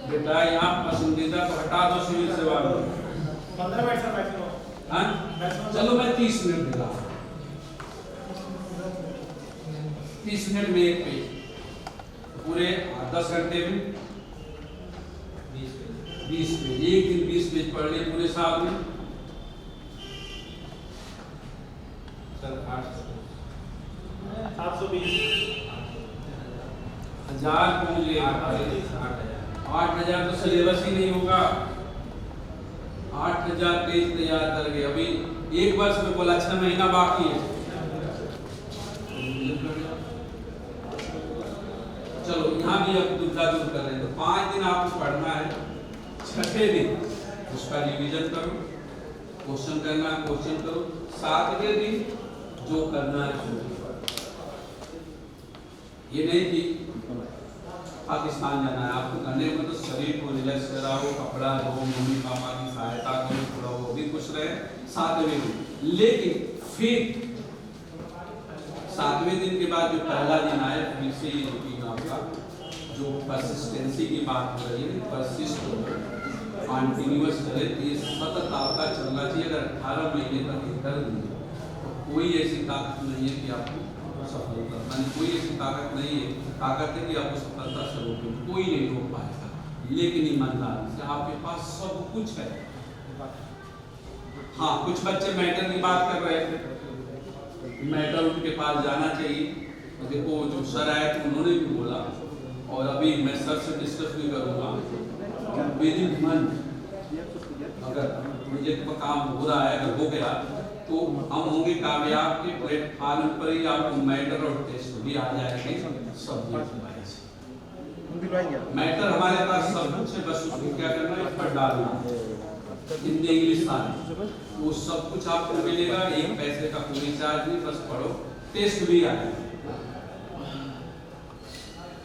B: बेटा यहाँ पसंदीदा तो हटा दो सिविल सेवा में,
F: 15 मिनट सर मैक्सिमम।
B: हाँ चलो मैं 30 मिनट दे रहा हूँ, 30 मिनट में एक पेज, पूरे 10 घंटे में 20 पेज, एक दिन 20 पेज पढ़ लिए पूरे साल में। सर
F: 720
B: 1000 पहुंच गए, 8000 तो सिलेबस ही नहीं होगा। 8000 पेज तैयार कर गए, अभी एक वर्ष में बोला 6 महीना बाकी है। चलो यहाँ भी अब दुविधा दूर कर रहे हैं, तो 5 दिन आपको पढ़ना है, 6वें दिन उसका रिवीजन करो, क्वेश्चन करना है क्वेश्चन करो, 7वें दिन जो करना है ये नहीं कि पाकिस्तान जाना है आपको, करने में तो शरीर को रिलैक्स कराओ, कपड़ा धो, मम्मी पापा की सहायता करो, थोड़ा वो भी खुश रहे 7वें दिन। लेकिन फिर 7वें दिन के बाद जो पहला दिन आया फिर से ये रूटीन आपका जो परसिस्टेंसी की बात हो रही है, परसिस्ट हो, कॉन्टिन्यूअस करे, ये सतत आपका चलना चाहिए। अगर 18 महीने तक ये कर दिए तो कोई ऐसी ताकत नहीं है कि आपको सफलता, यानी कोई ऐसी ताकत नहीं है, ताकत है कि आपको सफलता से रोके, कोई नहीं रोक पाएगा। लेकिन ईमानदारी से आपके पास सब कुछ है। हाँ, कुछ बच्चे मेंटर की बात कर रहे थे, मेंटर उनके पास जाना चाहिए। तो देखो जो सर आए थे उन्होंने भी बोला, और अभी मैं सर से डिस्कस भी करूँगा, विद इन मंथ अगर प्रोजेक्ट पर काम हो रहा है, अगर हो गया तो हम होंगे कामयाब के प्लेटफॉर्म पर ही आपको मैटर और टेस्ट भी आ जाएंगे सब्जेक्ट वाइज। मैटर हमारे पास सब कुछ है, बस उसको क्या करना है, इस पर डालना है, हिंदी इंग्लिश सारी, वो सब कुछ आपको मिलेगा। एक पैसे का कोई चार्ज नहीं, बस पढ़ो, टेस्ट भी आएगा।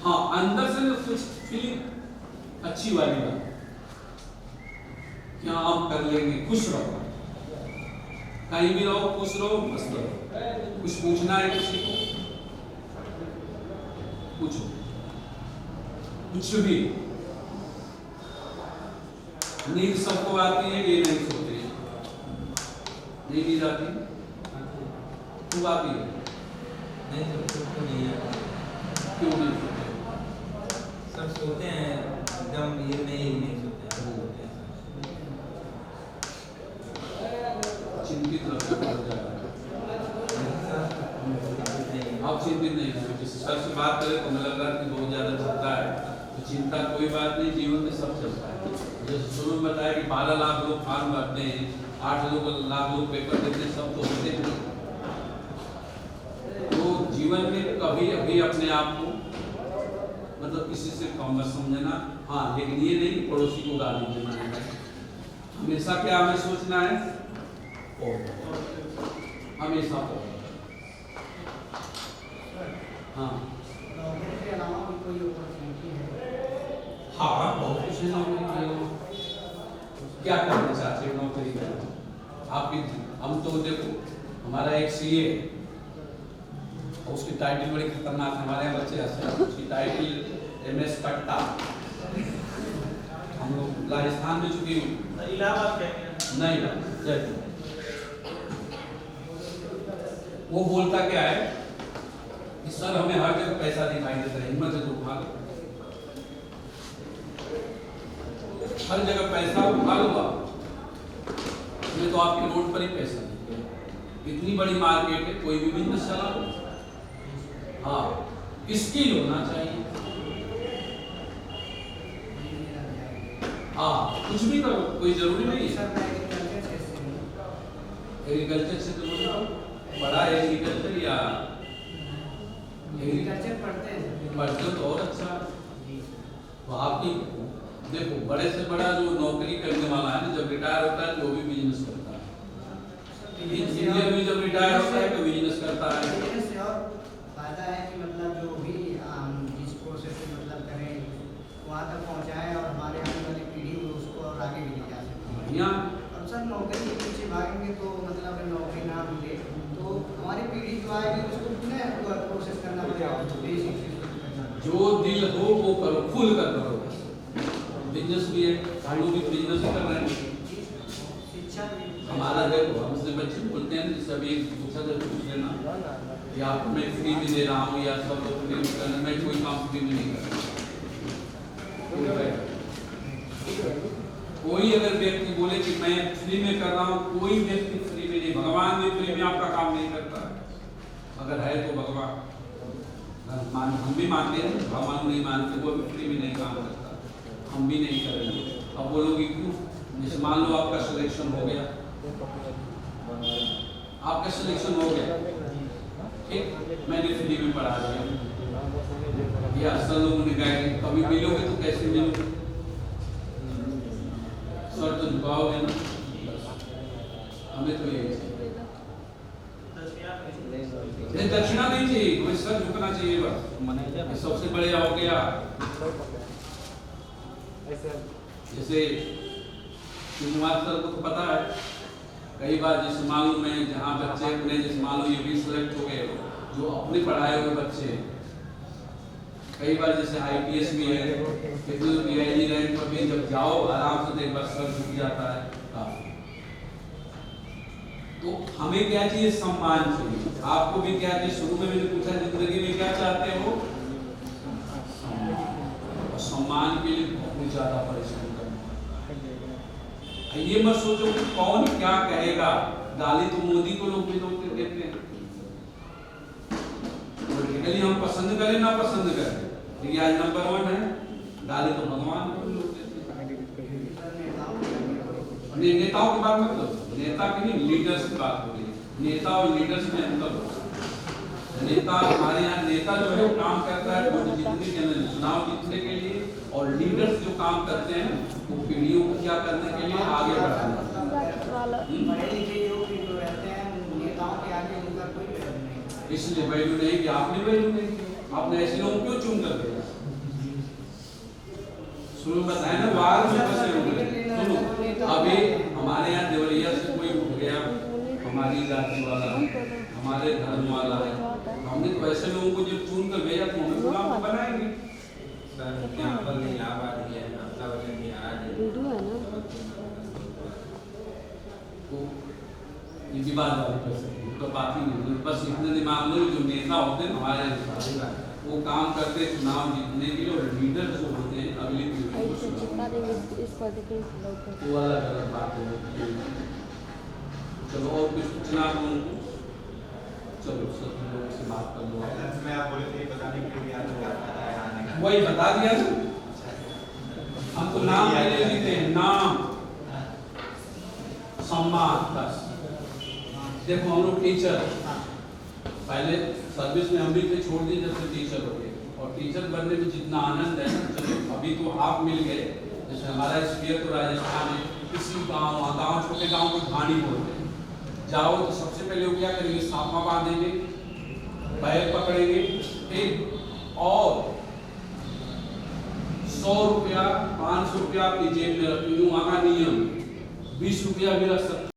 B: हाँ, अंदर से कुछ फीलिंग अच्छी वाली बात, क्या हम कर लेंगे, खुश रहो, कहीं भी रहो खुश रहो, मस्त रहो। कुछ पूछना है किसी को पूछो, कुछ भी। नींद सबको आती है, ये नहीं सोते, नहीं नींद आती, खूब आती है,
H: नहीं तो नहीं है,
B: क्यों नहीं सोते?
H: सब सोते हैं एकदम, ये नहीं सोते हैं।
B: चिंतित लगता है, आप चिंतित नहीं हो। जिस सर से बात करें तो मुझे लग रहा है कि बहुत ज्यादा चलता है, तो चिंता कोई बात नहीं, जीवन में सब चलता है। जैसे शुरू में बताया कि 12 लाख लोग फॉर्म भरते हैं, 8 लाख लोग पेपर देते हैं, सब तो होते हैं। तो जीवन में कभी अभी अपने आप को मतलब किसी से कम मत समझना। हाँ, लेकिन ये नहीं पड़ोसी को गाली देना है। हमेशा क्या हमें सोचना है, हमेशा हाँ हाँ, बहुत कुछ है नौकरी के। क्या करना चाहते हो नौकरी में? आपकी हम तो देखो, हमारा एक सीए और उसकी टाइटल बड़ी खतरनाक है। हमारे यहाँ बच्चे हंसते हैं, उसकी टाइटल MS कट्टा। हम लोग राजस्थान में चुकी
F: इलाहाबाद
B: नहीं जयपुर। वो बोलता क्या है कि सर हमें हर जगह पैसा दिखाई देता है, हिम्मत है तो उठा लो, हर जगह पैसा उठा लो। मैं तो आपके रोड पर ही पैसा देते, इतनी बड़ी मार्केट है, कोई भी बिजनेस चला लो। हाँ, स्किल होना चाहिए। हाँ, कुछ भी करो, कोई जरूरी नहीं है। एग्रीकल्चर से तो बड़ा एग्रीकल्चर या
G: एग्रीकल्चर पढ़ते
B: तो और अच्छा। तो आपकी देखो, बड़े से बड़ा जो नौकरी करने वाला है ना, जब रिटायर होता है तो वो भी बिजनेस करता है। इंजीनियर भी जब रिटायर होता है तो बिजनेस करता है।
G: बिजनेस से और फायदा है कि मतलब जो भी जिस प्रोसेस से मतलब करें वहाँ तक पहुँचाएं और हमारे आने वाली पीढ़ी उसको और आगे भी ले जा सकते हैं। और सर नौकरी के पीछे भागेंगे तो मतलब नौकरी ना मिले तो हमारी पीढ़ी जो आएगी उसको पुनः प्रोसेस करना पड़ेगा।
B: जो दिल हो वो करो, खुल कर करो। बिजनेस भी है, हम लोग भी बिजनेस कर रहे हैं।
G: शिक्षा
B: हमारा देखो, हमसे बच्चे बोलते हैं कि सभी पूछा तो पूछ लेना कि आपको मैं फ्री में दे रहा हूँ या सब लोग फ्री में करना, मैं कोई काम फ्री में नहीं कर रहा। कोई अगर व्यक्ति बोले कि मैं फ्री में कर रहा हूँ, कोई व्यक्ति फ्री में नहीं, भगवान भी फ्री में आपका काम नहीं करता है। अगर है तो भगवान हम भी मानते हैं, भगवान नहीं मानते, वो भी फ्री में नहीं काम करता, हम भी नहीं करेंगे। अब बोलोगे क्यों? जैसे मान लो आपका सिलेक्शन हो गया, आपका सिलेक्शन हो गया, ठीक, मैंने फ्री में पढ़ा दिया, या सर लोगों ने कहा कि कभी मिलोगे तो कैसे मिलोगे, सर तो झुकाओगे ना, हमें तो यही चाहिए। दक्षिणा नहीं चाहिए, तुम्हें सर झुकना चाहिए बस, सबसे बढ़िया हो गया। जैसे कुमार सर को तो पता है कई बार जैसे मान लो मैं जहाँ बच्चे अपने जैसे मान लो ये भी सिलेक्ट हो गए जो अपने पढ़ाए हुए बच्चे हैं, कई बार जैसे IPS भी है, कितने PID रैंक पर भी जब जाओ आराम से एक बार सर झुक जाता है काफी। तो हमें क्या चाहिए? सम्मान चाहिए। आपको भी क्या चाहिए? शुरू में मैंने पूछा जिंदगी में क्या चाहते हो? और सम्मान के लिए बहुत ज्यादा परिश्रम करना। ये मत सोचो कि कौन क्या कहेगा। गाली तो मोदी को लोग भी देते हैं, पॉलिटिकली हम पसंद करें ना पसंद करें, लेकिन आज नंबर 1 है। गाली तो भगवान को लोग देते हैं। नेताओं की बात मत करो, नेता की नहीं, लीडर्स की बात हो रही है। नेता और लीडर्स में अंतर होता है। नेता हमारे यहाँ नेता जो है वो काम करता है वोट जीतने के लिए, चुनाव जीतने के लिए, और लीडर्स जो काम करते हैं वो पीढ़ियों को क्या करने के लिए आगे बढ़ाने।
G: पढ़े लिखे लोग जो रहते हैं नेताओं के आगे उनका कोई वैल्यू नहीं।
B: इसलिए वैल्यू नहीं कि आपने वैल्यू नहीं की, आपने ऐसे लोगों क्यों चुन कर दिया? सुनो बताए ना, वार में फंसे हुए। सुनो, अभी हमारे यहाँ देवरिया से कोई उठ गया, हमारी जाति वाला, हमारे धर्म वाला है, हमने तो ऐसे लोगों को जब चुन कर भेजा तो हमें गुलाम तो बनाएंगे।
H: सर यहाँ पर इलाहाबाद है, अमदावाद में आ
B: तो ये विवाद वाली कर सकते हैं, तो बात ही नहीं। बस इतने दिमाग में जो नेता होते हैं हमारे यहाँ वो काम करते हैं चुनाव जीतने के लिए, और लीडर जो होते हैं अगली पीढ़ी को वो अलग अलग बात है। चलो और कुछ पूछना आप लोगों को? चलो सब लोगों से बात कर लो। वही बता दिया ना, हम तो नाम पहले लिखते हैं, नाम सम्मान बस। देखो हम लोग टीचर पहले सर्विस में हम भी थे, छोड़ दिए जब से टीचर हो गए, और टीचर बनने में जितना आनंद है ना, चलो अभी तो आप मिल गए। जैसे हमारा स्पीयर तो राजस्थान है, किसी गाँव छोटे गाँव को ढाणी बोलते हैं। जाओ तो सबसे पहले वो क्या करेंगे? साफा बांधेंगे, बैग पकड़ेंगे, ठीक, और 100 रुपया 500 रुपया अपनी जेब में रखेंगे। वहाँ का नियम 20 रुपया भी रख सकते हैं,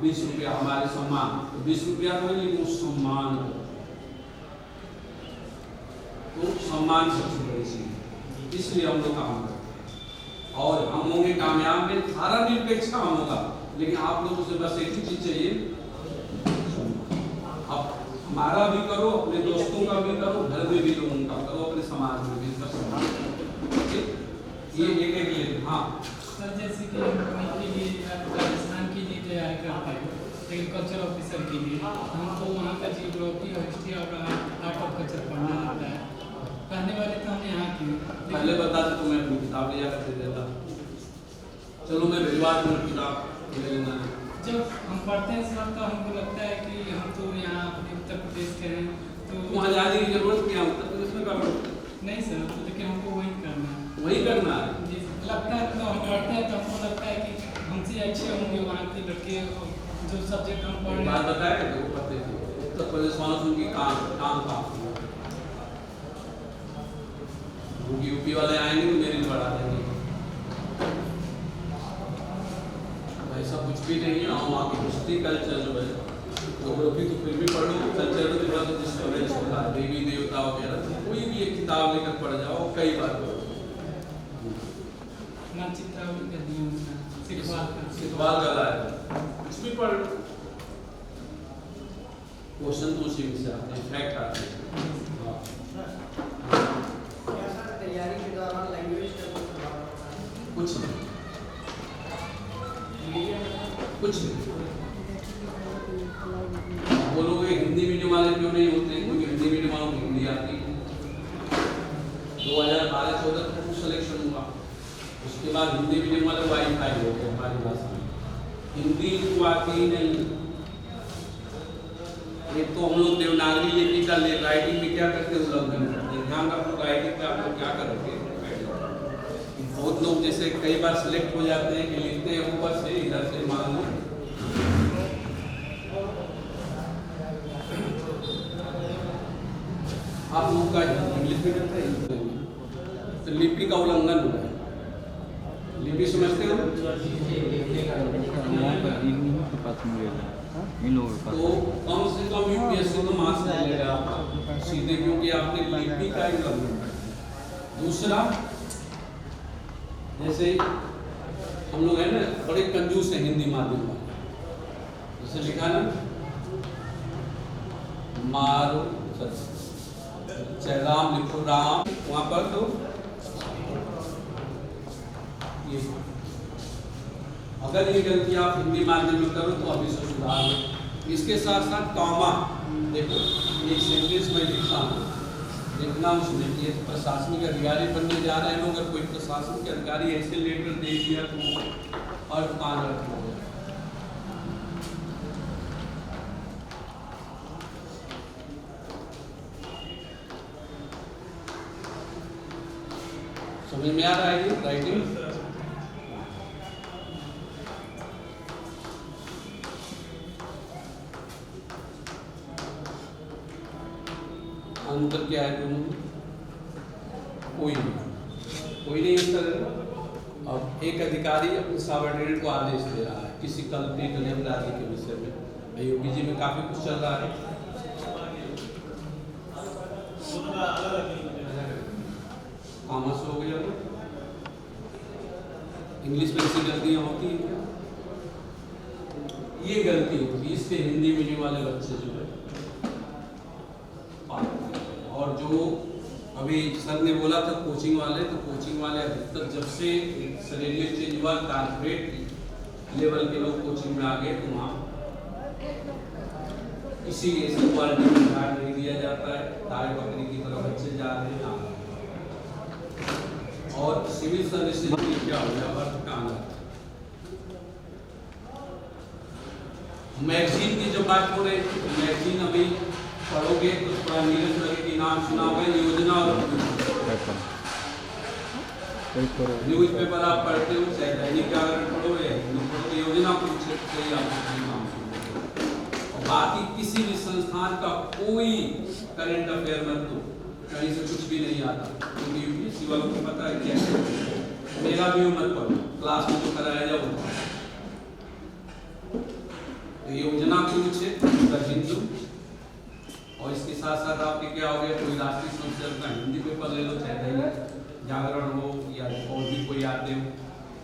B: 20 रुपया हमारे सम्मान, तो 20 रुपया तो नहीं, वो सम्मान हो। तो सम्मान सबसे बड़ी चीज, इसलिए हम लोग काम करते हैं। और हम होंगे कामयाब में, सारा निरपेक्ष काम होगा, लेकिन आप लोगों से बस एक ही चीज चाहिए, अब हमारा भी करो, अपने दोस्तों का भी करो, घर में भी लोगों का करो, अपने समाज में भी इसका सम्मान करो। ये एक लिए। हाँ
E: सर, जैसे कि राजस्थान की लिए तैयारी करते हैं एग्रीकल्चर ऑफिसर के लिए, हमको वहाँ का जियोग्राफी और हिस्ट्री और आर्ट ऑफ कल्चर पढ़ना होता है। पढ़ने वाले तो हम यहाँ की
B: पहले बता दे तो मैं अपनी किताब ले जाकर दे देता। चलो मैं भिजवा दूँ किताब ले लेना।
E: जब हम पढ़ते हैं सर तो हमको लगता है कि हम तो यहाँ अपने उत्तर प्रदेश के हैं, तो
B: वहाँ जाने की जरूरत क्या? उत्तर प्रदेश में करो
E: नहीं सर, लेकिन हमको वही करना है।
B: वही करना है
E: जी लगता है, तो हम पढ़ते हैं तो हमको लगता है कि हमसे अच्छे होंगे वहाँ के लड़के, जो सब्जेक्ट हम पढ़ रहे हैं।
B: बात बताए तो पढ़ते थे उत्तर प्रदेश वालों से उनकी काम यूपी वाले आएंगे तो मेरी बढ़ा देंगे। ऐसा कुछ भी नहीं है। वहाँ की हिस्ट्री कल्चर जो है जोग्राफी तो फिर भी पढ़ लो, कल्चर तो थोड़ा तो डिस्टर्बेंस होता है, देवी देवता वगैरह, कोई भी एक किताब लेकर पढ़ जाओ, कई बार सिद्धवाल का लाया कुछ भी पढ़ लो, क्वेश्चन तो उसी में से आते हैं, फैक्ट आते हैं।
G: तैयारी के दौरान लैंग्वेज
B: कुछ नहीं, कुछ नहीं। बोलोगे हिंदी मीडियम वाले क्यों नहीं होते? क्योंकि हिंदी मीडियम वालों को हिंदी आती है। 2012-14 तक सिलेक्शन हुआ, उसके बाद हिंदी मीडियम वाले वाईफाई हो गए हमारी भाषा में, हिंदी को आती ही नहीं। एक तो हम लोग देवनागरी लिपि का राइटिंग में क्या करते हैं, उल्लंघन करते हैं। ध्यान रखो राइटिंग पे आप लोग क्या करोगे। बहुत लोग जैसे कई बार सिलेक्ट हो जाते हैं कि लिखते हैं ऊपर से, इधर से मान लो आप लोग का इंग्लिश में करते हैं तो लिपि का उल्लंघन हुआ है। लिपि समझते हो?
D: वहाँ पर इन्हीं के पास मिलेगा, इन लोगों के
B: तो
D: पास।
B: कम से कम यूपीएससी तो मार्क्स मिलेगा सीधे, क्योंकि आपने लिपि का ही लगना। दूसरा, जैसे हम लोग है ना बड़े कंजूस हैं हिंदी माध्यम में, जैसे लिखा ना मारो चाहे राम लिखो राम, वहां पर तो ये अगर ये गलती आप हिंदी माध्यम में करो तो अभी से सुधार लो। इसके साथ साथ कॉमा, देखो एक सेंटेंस में लिखा हूँ, देखना उसमें ये प्रशासनिक अधिकारी बनने जा रहे हैं लोग, अगर कोई प्रशासनिक अधिकारी ऐसे लेटर दे दिया तो और कान रखना होगा। समझ में आ रहा है ये राइटिंग? अंतर क्या है दोनों में? कोई नहीं अंतर है। अब एक अधिकारी अपने सबऑर्डिनेट को आदेश दे रहा है किसी कल्पित अपराधी के विषय में, अयोग्य में काफी कुछ चल रहा है। कॉमर्स हो गया, इंग्लिश में ऐसी गलतियां होती हैं, ये गलती होती है, इससे हिंदी मीडियम वाले बच्चे जो है। और जो अभी सर ने बोला था कोचिंग वाले, तो कोचिंग वाले अधिकतर जब से सिनेरियो चेंज हुआ, कॉर्पोरेट लेवल के लोग कोचिंग में आ गए, तो वहाँ किसी ऐसी क्वालिटी में ध्यान नहीं दिया जाता है, तारे बकरी की तरह बच्चे जा रहे हैं। और सिविल सर्विसेज की क्या हो गया, अर्थ काम मैगजीन की जो बात हो रही थी, मैगजीन अभी पढ़ोगे तो थोड़ा नीरज लगे कि नाम सुना होगा, योजना और न्यूज पेपर आप पढ़ते हो, चाहे दैनिक जागरण पढ़ो या हिंदू पढ़ो, योजना कुछ सही आपको नाम सुना। और बाकी किसी भी संस्थान का कोई करंट अफेयर मत दो, कहीं से कुछ भी नहीं आता, क्योंकि यूपीएससी वालों को पता है क्या है। मेरा भी मत पढ़ो, क्लास में तो कराया जाओ। तो योजना कुछ है हिंदू, और इसके साथ साथ आपके क्या हो गया, कोई राष्ट्रीय संस्था का हिंदी पेपर ले लो, चाहे दैनिक जागरण हो या और भी कोई आते हो।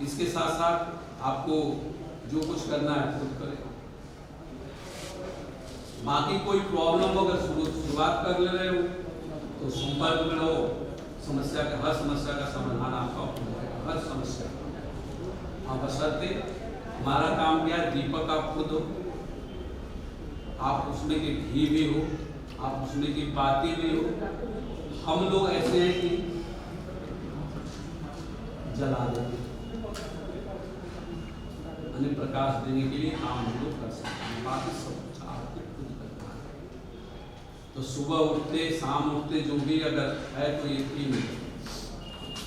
B: इसके साथ साथ आपको जो कुछ करना है खुद करें। बाकी कोई प्रॉब्लम अगर शुरुआत कर ले रहे हो तो संपर्क में रहो, समस्या का हर समस्या का समाधान आपका होगा, हर समस्या। आप बशर्ते हमारा काम क्या है, दीपक आप खुद हो, आप उसमें के घी भी हो, आप उसमें की बातें भी हो। हम लोग ऐसे हैं कि जला देते, अन्य प्रकाश देने के लिए काम हम लोग कर सकते हैं, बाकी सब कुछ आपको खुद करना है। तो सुबह उठते शाम उठते जो भी अगर है तो ये तीन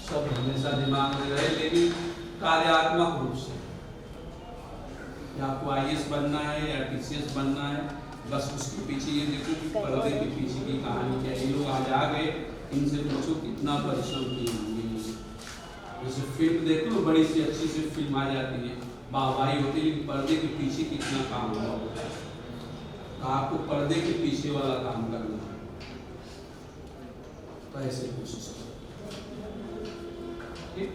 B: सब हमेशा दिमाग में रहे, लेकिन कार्यात्मक रूप से, या आपको IAS बनना है या TCS बनना है, बस उसके पीछे ये देखो कि पर्दे के पीछे की कहानी क्या है। ये लोग आज आ गए, इनसे पूछो कितना परिश्रम किए होंगे। जैसे फिल्म देखो तो बड़ी सी अच्छी सी फिल्म आ जाती है, वाहवाही होती है, लेकिन पर्दे के पीछे कितना काम हुआ होता है। तो आपको पर्दे के पीछे वाला काम करना है, तो ऐसे कोशिश करो। ठीक।